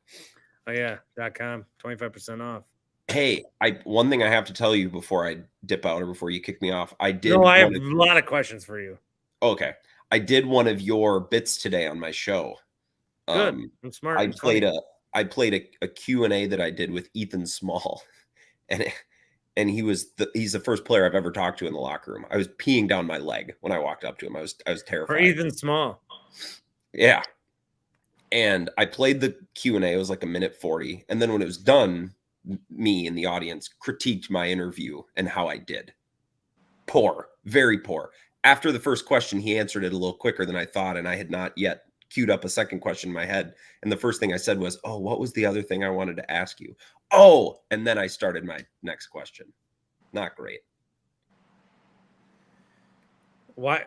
Oh yeah, .com, 25% off. Hey, one thing I have to tell you before I dip out or before you kick me off. I have a lot of questions for you. Okay. I did one of your bits today on my show. Good. I'm smart. I played a Q&A that I did with Ethan Small. And he's the first player I've ever talked to in the locker room. I was peeing down my leg when I walked up to him. I was terrified. For Ethan Small. Yeah. And I played the Q&A. It was like 1:40. And then when it was done, me in the audience critiqued my interview and how I did. Poor, very poor. After the first question, he answered it a little quicker than I thought, and I had not yet queued up a second question in my head. And the first thing I said was, "Oh, what was the other thing I wanted to ask you?" Oh, and then I started my next question. Not great. Why'd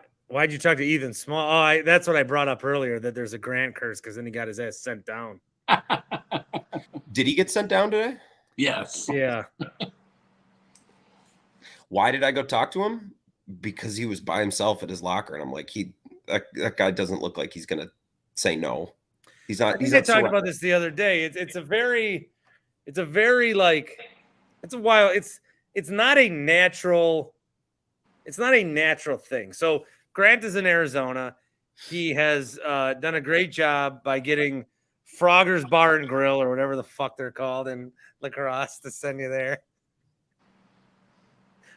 you talk to Ethan Small? Oh, that's what I brought up earlier, that there's a Grant curse because then he got his ass sent down. Did he get sent down today? Yes. Yeah. Why did I go talk to him? Because he was by himself at his locker, and I'm like, that guy doesn't look like he's gonna say no. He's not. I talked about this the other day. It's not a natural thing. So Grant is in Arizona. He has done a great job by getting Frogger's Bar and Grill, or whatever the fuck they're called in La Crosse, to send you there.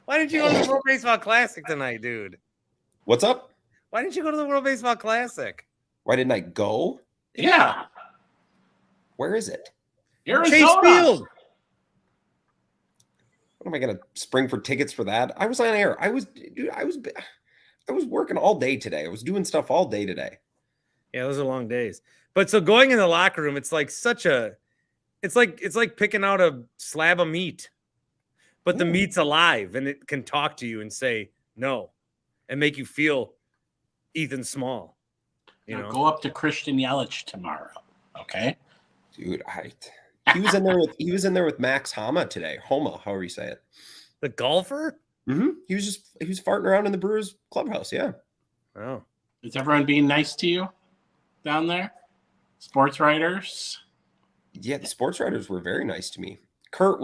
Why didn't you go to the World Baseball Classic tonight, dude? What's up? Why didn't you go to the World Baseball Classic? Why didn't I go? Yeah. Where is it? Arizona. Chase Field. What am I gonna spring for tickets for that? I was on air. I was working all day today. I was doing stuff all day today. Yeah, those are long days. But so going in the locker room, it's like it's like picking out a slab of meat. But the meat's alive and it can talk to you and say no and make you feel Ethan Small. You know, go up to Christian Yelich tomorrow. Okay. Dude, he was in there with Max Homa today. Homa, however you say it. The golfer? Mm-hmm. He was farting around in the Brewers clubhouse. Yeah. Oh. Is everyone being nice to you down there? Sports writers? Yeah, the sports writers were very nice to me. Kurt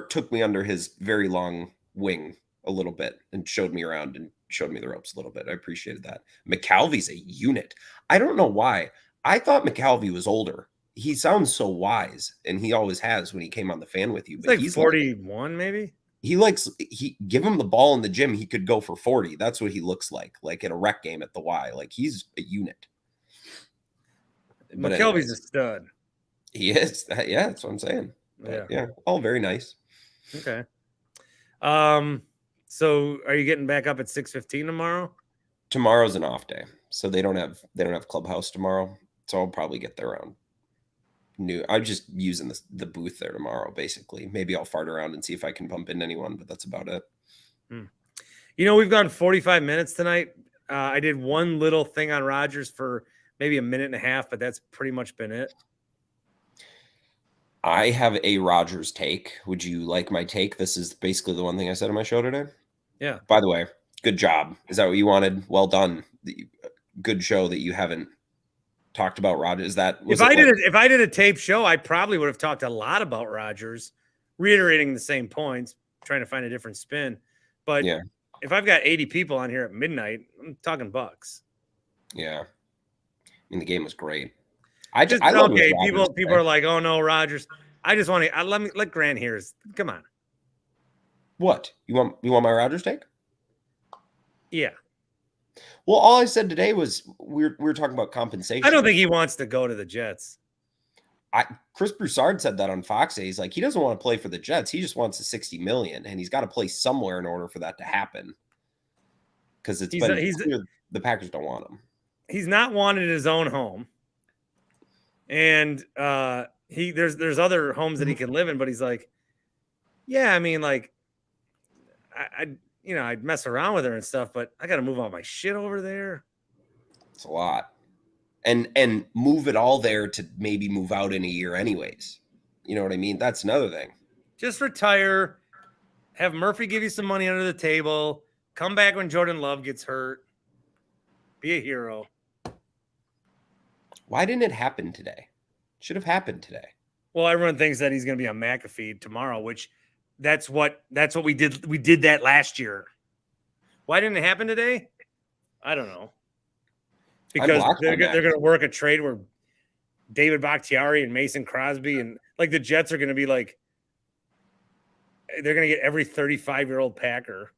took me under his very long wing a little bit and showed me around and showed me the ropes a little bit. I appreciated that. McCalvy's a unit. I don't know why. I thought McCalvy was older. He sounds so wise, and he always has when he came on the fan with you. But he's 41, maybe? he give him the ball in the gym, he could go for 40. That's what he looks like in a rec game at the Y. Like he's a unit. But McKelvey's a stud. He is. Yeah, that's what I'm saying. Yeah, all very nice. Okay. So are you getting back up at 6:15 tomorrow? Tomorrow's an off day, so they don't have clubhouse tomorrow. So I'll probably get there around noon. I'm just using the booth there tomorrow, basically. Maybe I'll fart around and see if I can bump into anyone, but that's about it. We've gone 45 minutes tonight. I did one little thing on Rodgers for maybe a minute and a half, but that's pretty much been it. I have a Rodgers take. Would you like my take? This is basically the one thing I said on my show today. Yeah. By the way, good job. Is that what you wanted? Well done. Good show that you haven't talked about Rodgers. If I did a tape show, I probably would have talked a lot about Rodgers, reiterating the same points, trying to find a different spin. But yeah, if I've got 80 people on here at midnight, I'm talking Bucks. Yeah. I mean, the game was great. People are like, "Oh no, Rodgers." I just want to let Grant hear his. Come on. What? You want my Rodgers take? Yeah. Well, all I said today was we were talking about compensation. I don't think he wants to go to the Jets. Chris Broussard said that on Fox. He's like, he doesn't want to play for the Jets. He just wants the $60 million, and he's got to play somewhere in order for that to happen. Because clear the Packers don't want him. He's not wanted in his own home. And there's other homes that he can live in, but he's like, yeah, I mean, like, I'd mess around with her and stuff, but I got to move all my shit over there. It's a lot, and move it all there to maybe move out in a year, anyways. You know what I mean? That's another thing. Just retire, have Murphy give you some money under the table, come back when Jordan Love gets hurt, be a hero. Why didn't it happen today? Should have happened today. Well, everyone thinks that he's going to be on McAfee tomorrow, which that's what we did. We did that last year. Why didn't it happen today? I don't know. Because they're going to work a trade where David Bakhtiari and Mason Crosby and like the Jets are going to be like, they're going to get every 35-year-old Packer.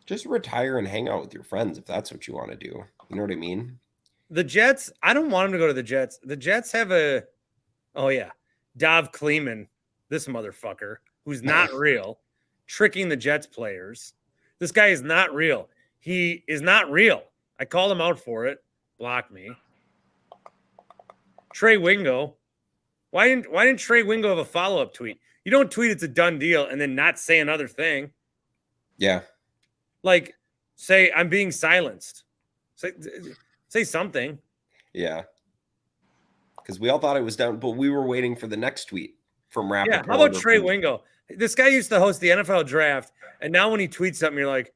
Just retire and hang out with your friends if that's what you want to do. You know what I mean? The Jets, I don't want him to go to the Jets. The Jets have Dov Kleeman, this motherfucker, who's not real, tricking the Jets players. This guy is not real. He is not real. I called him out for it. Block me. Trey Wingo. Why didn't Trey Wingo have a follow-up tweet? You don't tweet it's a done deal and then not say another thing. Yeah. Like, say, I'm being silenced. Say something. Yeah. Because we all thought it was done, but we were waiting for the next tweet from Rappaport. Yeah, how about Trey Wingo? This guy used to host the NFL draft, and now when he tweets something, you're like,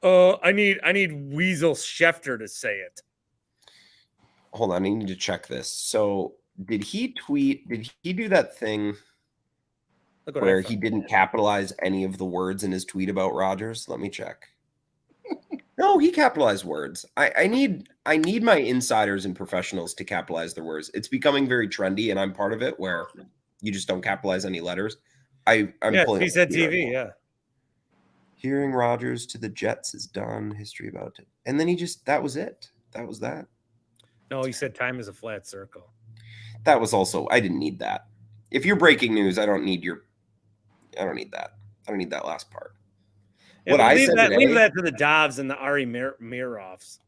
I need Weasel Schefter to say it. Hold on, I need to check this. So did he do that thing where he didn't capitalize any of the words in his tweet about Rodgers? Let me check. No, he capitalized words. I need my insiders and professionals to capitalize their words. It's becoming very trendy, and I'm part of it, where you just don't capitalize any letters. I'm pulling. He said TV, yeah. Hearing Rodgers to the Jets is done. History about it, and then that was it. That was that. No, he said time is a flat circle. That was also. I didn't need that. If you're breaking news, I don't need that. I don't need that last part. Yeah, leave that to the Dovs and the Ari Miroffs.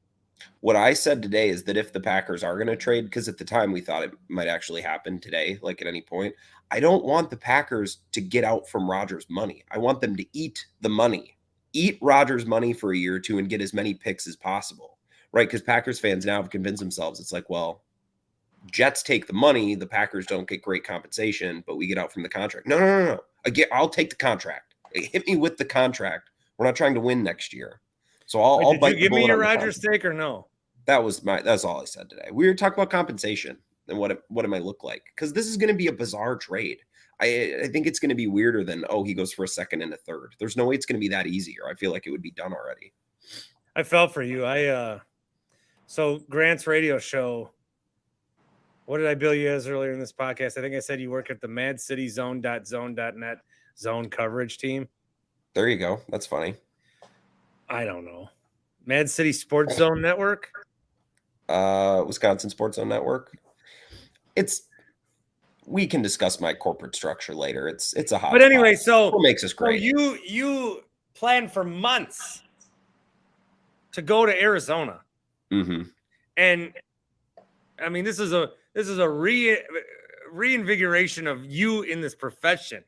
What I said today is that if the Packers are going to trade, because at the time we thought it might actually happen today, like at any point, I don't want the Packers to get out from Rodgers' money. I want them to eat the money, eat Rodgers' money for a year or two and get as many picks as possible, right? Because Packers fans now have convinced themselves it's like, well, Jets take the money, the Packers don't get great compensation, but we get out from the contract. No. I'll take the contract. Hit me with the contract. We're not trying to win next year. So I'll bite. Did you give me your Rodgers take or no? That's all I said today. We were talking about compensation and what it might look like, because this is going to be a bizarre trade. I think it's going to be weirder than, he goes for a second and a third. There's no way it's going to be that easy, or I feel like it would be done already. I felt for you. So Grant's radio show, what did I bill you as earlier in this podcast? I think I said you work at the madcityzone.zone.net. zone coverage team. There you go. That's funny. I don't know. Mad City Sports Zone Network. Wisconsin Sports Zone Network. We can discuss my corporate structure later. It's a hot. But anyway, so what makes us great? So you planned for months to go to Arizona, and I mean this is a reinvigoration of you in this profession.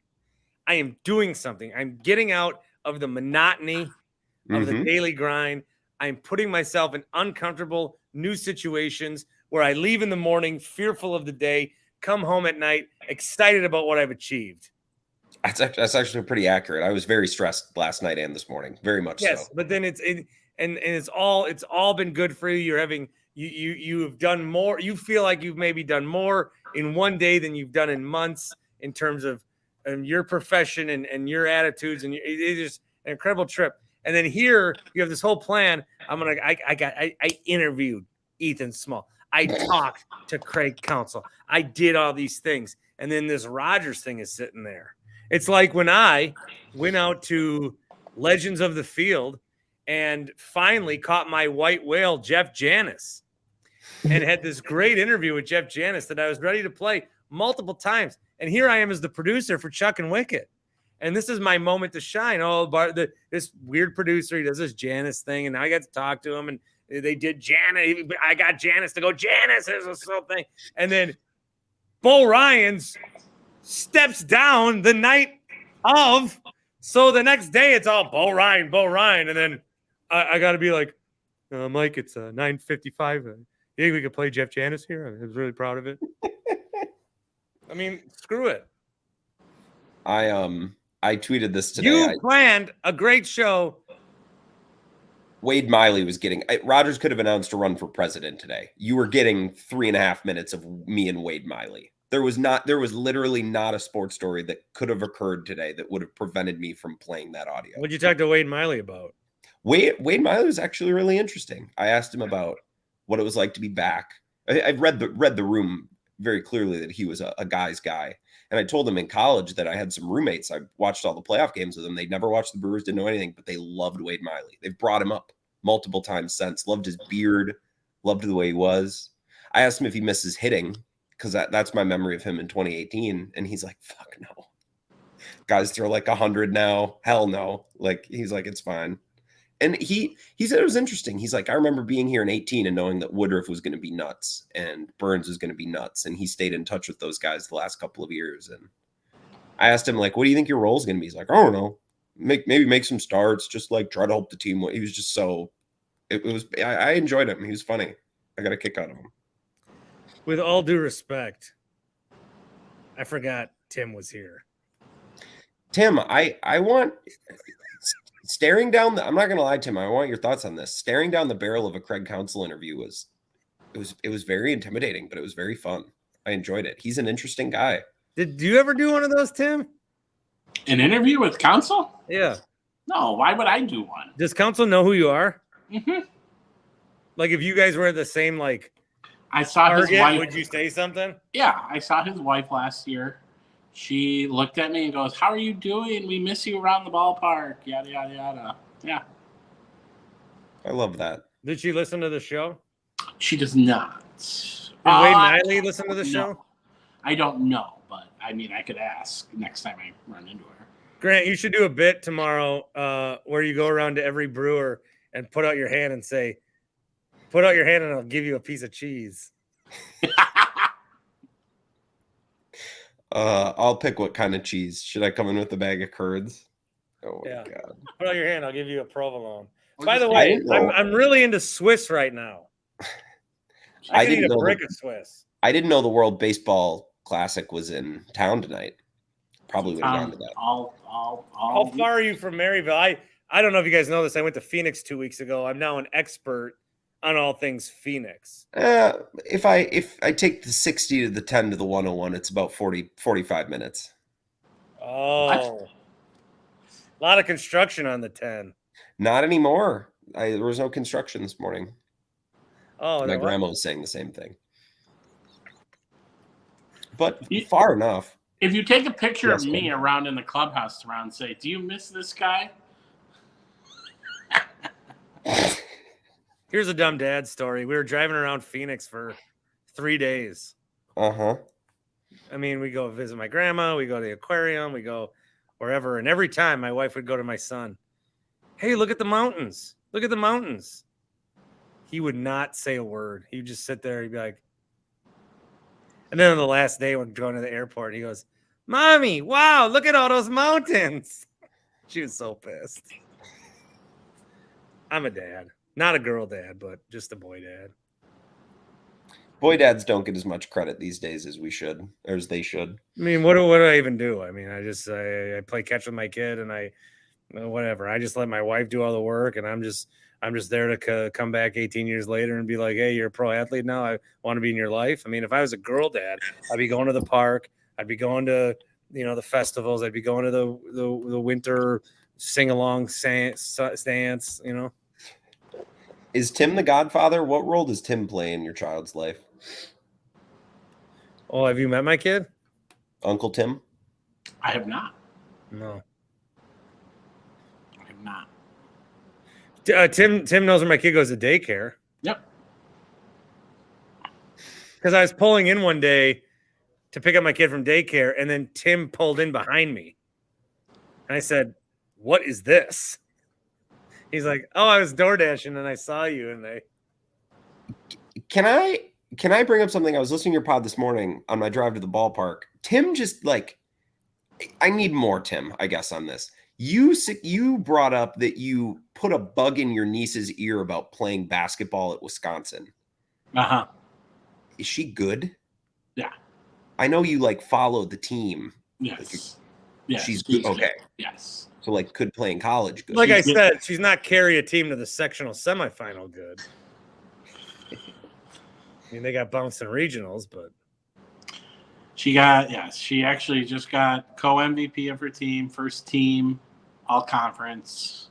I am doing something. I'm getting out of the monotony of the daily grind. I'm putting myself in uncomfortable new situations where I leave in the morning fearful of the day, come home at night excited about what I've achieved. That's actually pretty accurate. I was very stressed last night and this morning, very much so. Yes, but then it's all been good for you. You're having you've done more. You feel like you've maybe done more in one day than you've done in months in terms of your profession and your attitudes, and it's just an incredible trip. And then here you have this whole plan. I interviewed Ethan Small. I talked to Craig Counsell. I did all these things, and then this Rodgers thing is sitting there. It's like when I went out to Legends of the Field and finally caught my white whale, Jeff Janis, and had this great interview with Jeff Janis that I was ready to play multiple times. And here I am as the producer for Chuck and Wicket. And this is my moment to shine. Oh, Bart, this weird producer, he does this Janis thing, and I got to talk to him, and they did Janis. I got Janis to go, Janis, there's this whole thing. And then Bo Ryans steps down the night of. So the next day, it's all Bo Ryan. And then I got to be like, Mike, it's 9:55. You think we could play Jeff Janis here? I was really proud of it. I mean, screw it. I tweeted this today. You planned a great show. Wade Miley was getting Rodgers could have announced a run for president today. You were getting 3.5 minutes of me and Wade Miley. There was literally not a sports story that could have occurred today that would have prevented me from playing that audio. What'd you talk to Wade Miley about? Wade Miley was actually really interesting. I asked him about what it was like to be back. I read the room very clearly that he was a guy's guy. And I told him in college that I had some roommates. I watched all the playoff games with them. They'd never watched the Brewers, didn't know anything, but they loved Wade Miley. They've brought him up multiple times since. Loved his beard, loved the way he was. I asked him if he misses hitting, because that's my memory of him in 2018. And he's like, fuck no. Guys throw like 100 now. Hell no. Like, he's like, it's fine. And he said it was interesting. He's like, I remember being here in 18 and knowing that Woodruff was going to be nuts and Burns was going to be nuts. And he stayed in touch with those guys the last couple of years. And I asked him, like, what do you think your role is going to be? He's like, I don't know. Maybe make some starts, just like try to help the team. He was just so I enjoyed him. He was funny. I got a kick out of him. With all due respect, I forgot Tim was here. Tim, I want staring down I'm not going to lie, Tim. I want your thoughts on this. Staring down the barrel of a Craig Counsell interview was very intimidating, but it was very fun. I enjoyed it. He's an interesting guy. Did you ever do one of those, Tim? An interview with Counsell? Yeah. No, why would I do one? Does Counsell know who you are? Mm-hmm. Like if you guys were the same, like, I saw target, his wife. would you say something? Yeah, I saw his wife last year. She looked at me and goes, how are you doing? We miss you around the ballpark. Yada, yada, yada. Yeah. I love that. Did she listen to the show? She does not. Did Wade Miley listen to the show? No. I don't know, but I mean, I could ask next time I run into her. Grant, you should do a bit tomorrow where you go around to every brewer and put out your hand and say, put out your hand and I'll give you a piece of cheese. I'll pick what kind of cheese. Should I come in with a bag of curds? Oh yeah. My God. Put out your hand, I'll give you a provolone. By the way, I'm really into Swiss right now. I can eat a brick of Swiss. I didn't know the World Baseball Classic was in town tonight. Probably would have gone to that. How far are you from Maryville? I don't know if you guys know this. I went to Phoenix 2 weeks ago. I'm now an expert on all things Phoenix. If I take the 60 to the 10 to the 101, it's about 45 minutes. Oh, what? A lot of construction on the 10. Not anymore. There was no construction this morning. Oh, my grandma was saying the same thing. But far enough. If you take a picture Yes, of me Tim. around in the clubhouse around, say, do you miss this guy? Here's a dumb dad story. We were driving around Phoenix for 3 days. Uh-huh. I mean, we go visit my grandma, we go to the aquarium, we go wherever. And every time my wife would go to my son, hey, look at the mountains. Look at the mountains. He would not say a word. He would just sit there. He'd be like, and then on the last day when going to the airport, he goes, Mommy, wow, look at all those mountains. She was so pissed. I'm a dad. Not a girl dad, but just a boy dad. Boy dads don't get as much credit these days as we should, or as they should. I mean, what do I even do? I mean, I play catch with my kid, and whatever. I just let my wife do all the work, and I'm just there to come back 18 years later and be like, hey, you're a pro athlete now. I want to be in your life. I mean, if I was a girl dad, I'd be going to the park. I'd be going to the festivals. I'd be going to the winter sing along dance. Is Tim the godfather? What role does Tim play in your child's life? Oh, have you met my kid? Uncle Tim? I have not. No. I have not. Tim knows where my kid goes to daycare. Yep. Because I was pulling in one day to pick up my kid from daycare, and then Tim pulled in behind me. And I said, what is this? He's like, oh, I was door dashing and I saw you. And Can I bring up something? I was listening to your pod this morning on my drive to the ballpark. Tim just I need more Tim, I guess, on this. You brought up that you put a bug in your niece's ear about playing basketball at Wisconsin. Uh-huh. Is she good? Yeah. I know you followed the team. Yes. Yes. She's good. Okay. Yes. So could play in college good. like I said, she's not carry a team to the sectional semifinal good. I mean, they got bounced in regionals, but she actually just got co-MVP of her team, first team, all conference.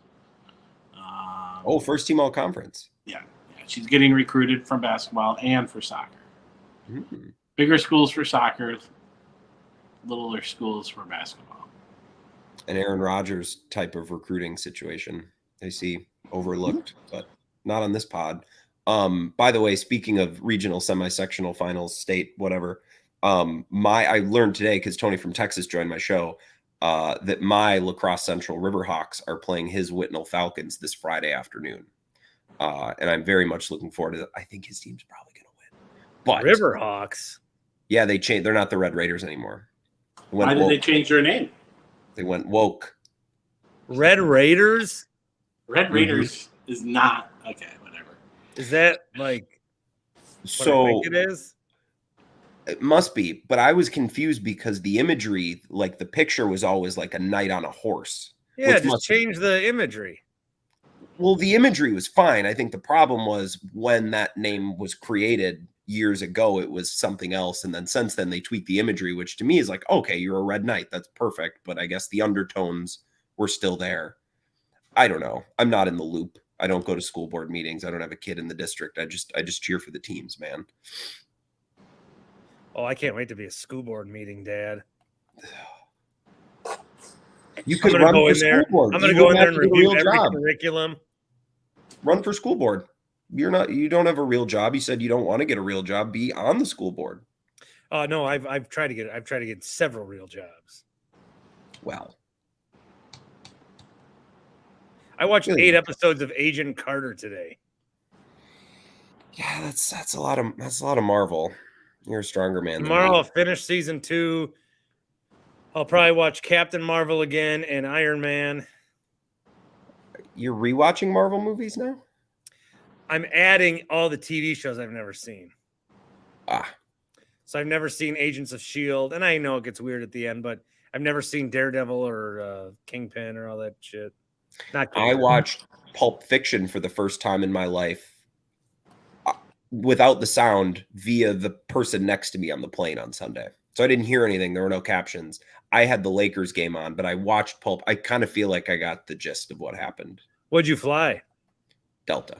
First team all conference. Yeah. She's getting recruited from basketball and for soccer. Mm-hmm. Bigger schools for soccer, littler schools for basketball. An Aaron Rodgers type of recruiting situation. I see overlooked, but not on this pod. By the way, speaking of regional, semi-sectional, finals, state, whatever, I learned today, because Tony from Texas joined my show, that my Lacrosse Central Riverhawks are playing his Whitnall Falcons this Friday afternoon. And I'm very much looking forward to that. I think his team's probably going to win. But Riverhawks. Yeah, they changed. They're not the Red Raiders anymore. Why did they change their name? They went woke. Red Raiders? Red Raiders is not okay. Whatever. Is that what So I think it is? It must be, but I was confused because the imagery, the picture was always a knight on a horse. Yeah, just change the imagery. Well, the imagery was fine. I think the problem was when that name was created years ago, it was something else. And then since then they tweaked the imagery, which to me is okay, you're a red knight. That's perfect. But I guess the undertones were still there. I don't know. I'm not in the loop. I don't go to school board meetings. I don't have a kid in the district. I just cheer for the teams, man. Oh, I can't wait to be a school board meeting, Dad. You could run for school board. I'm going to go in there and review every curriculum. Run for school board. You don't have a real job. You said you don't want to get a real job. Be on the school board. Oh no, I've tried to get several real jobs. Well, I watched 8 episodes of Agent Carter today. Yeah, that's a lot of Marvel. You're a stronger man. Tomorrow I'll finish season 2. I'll probably watch Captain Marvel again and Iron Man. You're rewatching Marvel movies now? I'm adding all the TV shows I've never seen. So I've never seen Agents of S.H.I.E.L.D. And I know it gets weird at the end, but I've never seen Daredevil or Kingpin or all that shit. I watched Pulp Fiction for the first time in my life without the sound via the person next to me on the plane on Sunday. So I didn't hear anything. There were no captions. I had the Lakers game on, but I watched Pulp. I kind of feel like I got the gist of what happened. What'd you fly? Delta.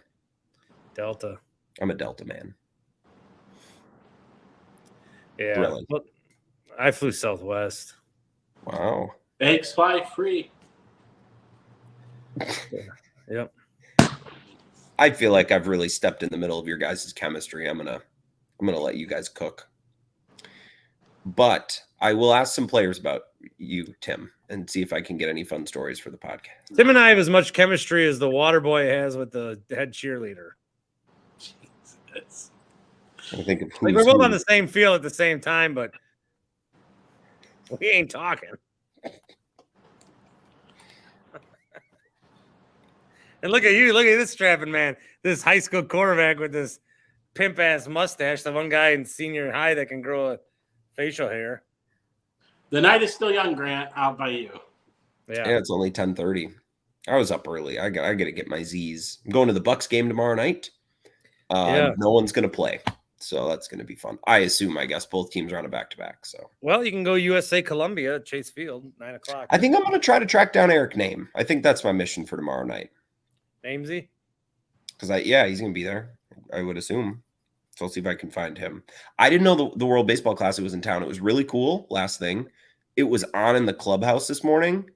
I'm a Delta man. Yeah. Well, I flew Southwest. Wow. Eggs fly free. Yep. I feel like I've really stepped in the middle of your guys' chemistry. I'm gonna let you guys cook. But I will ask some players about you, Tim, and see if I can get any fun stories for the podcast. Tim and I have as much chemistry as the water boy has with the head cheerleader. Jesus. I think of Like, we're both on the same field at the same time, but we ain't talking. And look at you. Look at this strapping man. This high school quarterback with this pimp-ass mustache. The one guy in senior high that can grow a facial hair. The night is still young, Grant. Out by you. Yeah, it's only 10:30. I was up early. I got to get my Z's. I'm going to the Bucks game tomorrow night. No one's going to play. So that's going to be fun. I guess both teams are on a back-to-back. So, well, you can go USA Columbia, Chase Field, 9:00. I think I'm going to try to track down Eric Name. I think that's my mission for tomorrow night. Namesy? Because he's going to be there. I would assume. So I'll see if I can find him. I didn't know the World Baseball Classic was in town. It was really cool. Last thing, it was on in the clubhouse this morning.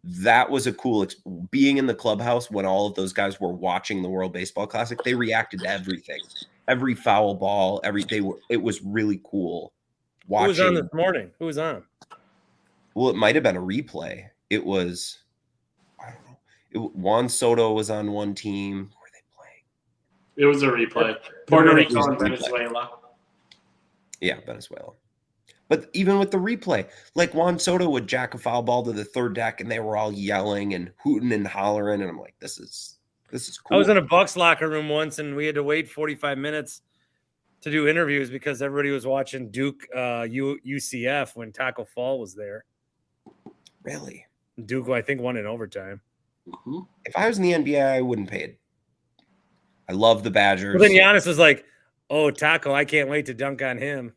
That was a cool being in the clubhouse when all of those guys were watching the World Baseball Classic. They reacted to everything, every foul ball, it was really cool. Watching. Who was on this morning? Who was on? Well, it might have been a replay. It was, I don't know. Juan Soto was on one team. Who were they playing? It was a replay. Puerto Rico and Venezuela. Yeah, Venezuela. But even with the replay, like Juan Soto would jack a foul ball to the third deck, and they were all yelling and hooting and hollering, and I'm like, this is cool. I was in a Bucks locker room once, and we had to wait 45 minutes to do interviews because everybody was watching Duke UCF when Taco Fall was there. Really? Duke, I think, won in overtime. Mm-hmm. If I was in the NBA, I wouldn't pay it. I love the Badgers. Well, then Giannis was like, "Oh, Taco, I can't wait to dunk on him."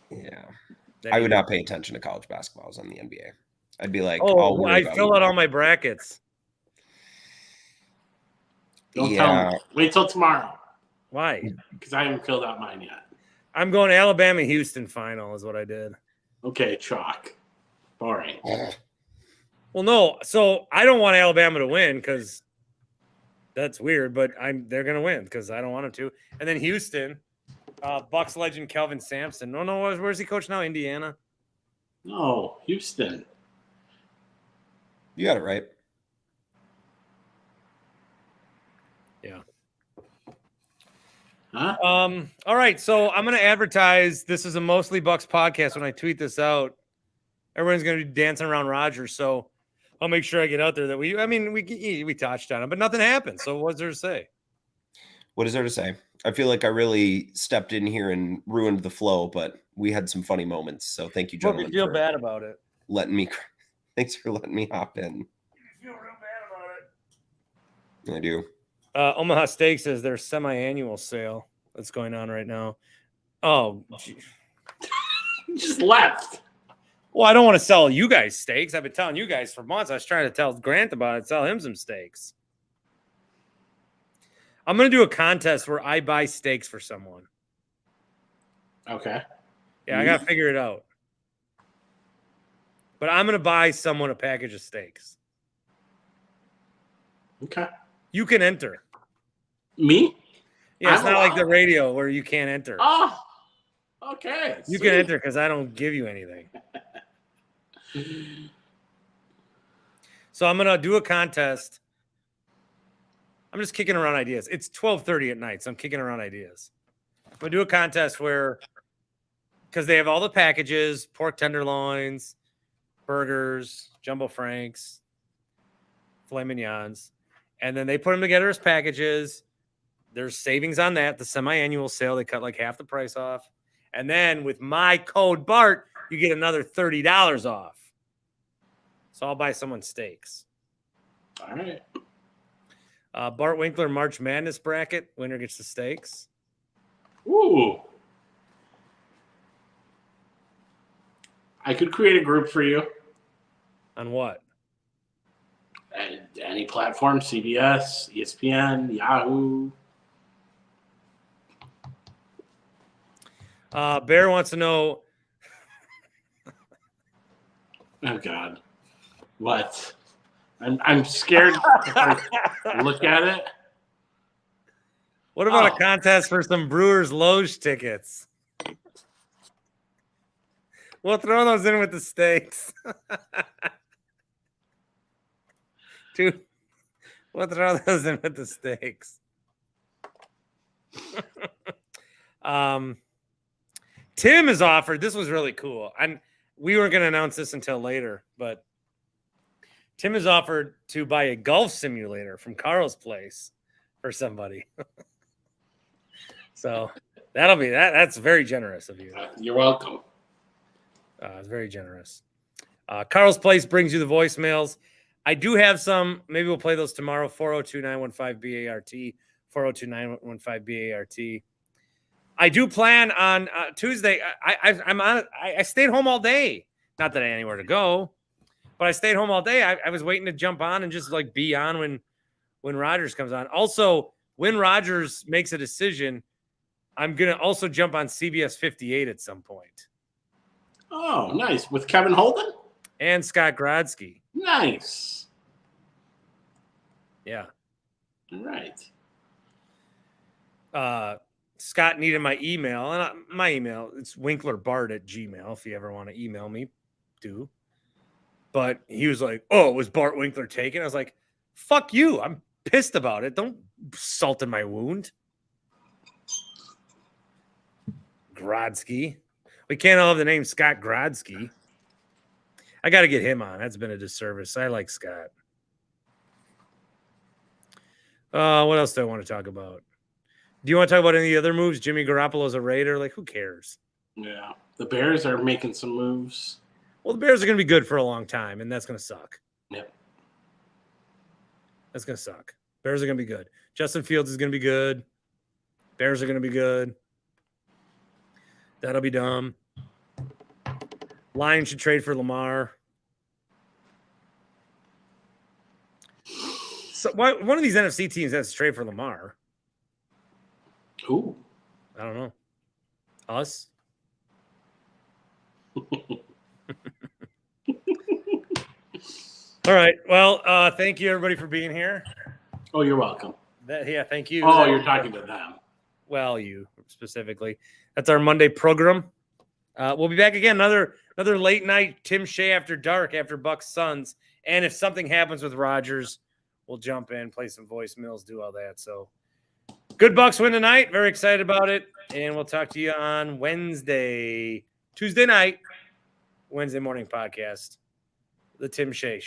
Yeah, I would not pay attention to college basketball. I was on the NBA. I'd be like, "Oh, I fill out all my brackets." Don't tell me. Wait till tomorrow. Why? Because I haven't filled out mine yet. I'm going Alabama-Houston final is what I did. Okay, chalk. Boring. Well, no. So I don't want Alabama to win because that's weird, but they're going to win because I don't want them to. And then Houston, Bucks legend Kelvin Sampson. No, where's he coach now? Indiana? No, Houston. You got it right. Yeah. Huh? All right. So I'm going to advertise. This is a Mostly Bucks podcast. When I tweet this out, everyone's going to be dancing around Rodgers. So I'll make sure I get out there that we touched on it, but nothing happened. So what's there to say? What is there to say? I feel like I really stepped in here and ruined the flow, but we had some funny moments. So thank you, gentlemen. Hope you feel bad about it. Thanks for letting me hop in. You feel real bad about it. I do. Omaha Steaks is their semi-annual sale that's going on right now. Oh, You just left. well, I don't want to sell you guys steaks. I've been telling you guys for months. I was trying to tell Grant about it, sell him some steaks. I'm going to do a contest where I buy steaks for someone. Okay. Yeah, I got to figure it out. But I'm going to buy someone a package of steaks. Okay. You can enter. Me? Yeah, it's I'm not like allowed. the radio where you can't enter. Oh, okay. You Sweet. can enter because I don't give you anything. So I'm going to do a contest. I'm just kicking around ideas. It's 12:30 at night, so I'm kicking around ideas. I'm going to do a contest where, because they have all the packages, pork tenderloins, burgers, jumbo franks, filet mignons, and then they put them together as packages. There's savings on that. The semi-annual sale, they cut like half the price off. And then with my code BART, you get another $30 off. So I'll buy someone steaks. All right. Bart Winkler March Madness bracket. Winner gets the steaks. Ooh. I could create a group for you. On what? Any platform, CBS, ESPN, Yahoo. Bear wants to know Oh God, what? I'm scared to look at it. What about a contest for some Brewers Loge tickets? We'll throw those in with the steaks. Dude, we'll throw those in with the steaks. Tim has offered, this was really cool. And we weren't going to announce this until later, but Tim has offered to buy a golf simulator from Carl's place for somebody. So that'll be that. That's very generous of you. You're welcome. It's very generous. Carl's place brings you the voicemails. I do have some. Maybe we'll play those tomorrow. 402-915-BART. 402-915-BART. I do plan on Tuesday. I stayed home all day. Not that I had anywhere to go, but I stayed home all day. I was waiting to jump on and just like be on when Rodgers comes on. Also, when Rodgers makes a decision, I'm gonna also jump on CBS 58 at some point. Oh, nice. With Kevin Holden and Scott Grodsky. Nice. Yeah. All right. Scott needed my email, and my email, it's winklerbart@gmail. If you ever want to email me, do. But he was like, oh, was Bart Winkler taken? I was like, fuck you. I'm pissed about it. Don't salt in my wound. Grodsky. We can't all have the name Scott Grodsky. I got to get him on. That's been a disservice. I like Scott. What else do I want to talk about? Do you want to talk about any other moves? Jimmy Garoppolo's a Raider. Like, who cares? Yeah. The Bears are making some moves. Well, the Bears are going to be good for a long time, and that's going to suck. Yep. That's going to suck. Bears are going to be good. Justin Fields is going to be good. Bears are going to be good. That'll be dumb. Lions should trade for Lamar. So one of these NFC teams has to trade for Lamar. Ooh. I don't know. Us? All right. Well, thank you, everybody, for being here. Oh, you're welcome. Thank you. Oh, you're talking to them. Well, you specifically. That's our Monday program. We'll be back again. Another late night Tim Shea after dark after Bucks Suns. And if something happens with Rodgers, we'll jump in, play some voicemails, do all that. So good Bucks win tonight. Very excited about it. And we'll talk to you on Tuesday night, Wednesday morning podcast, the Tim Shea Show.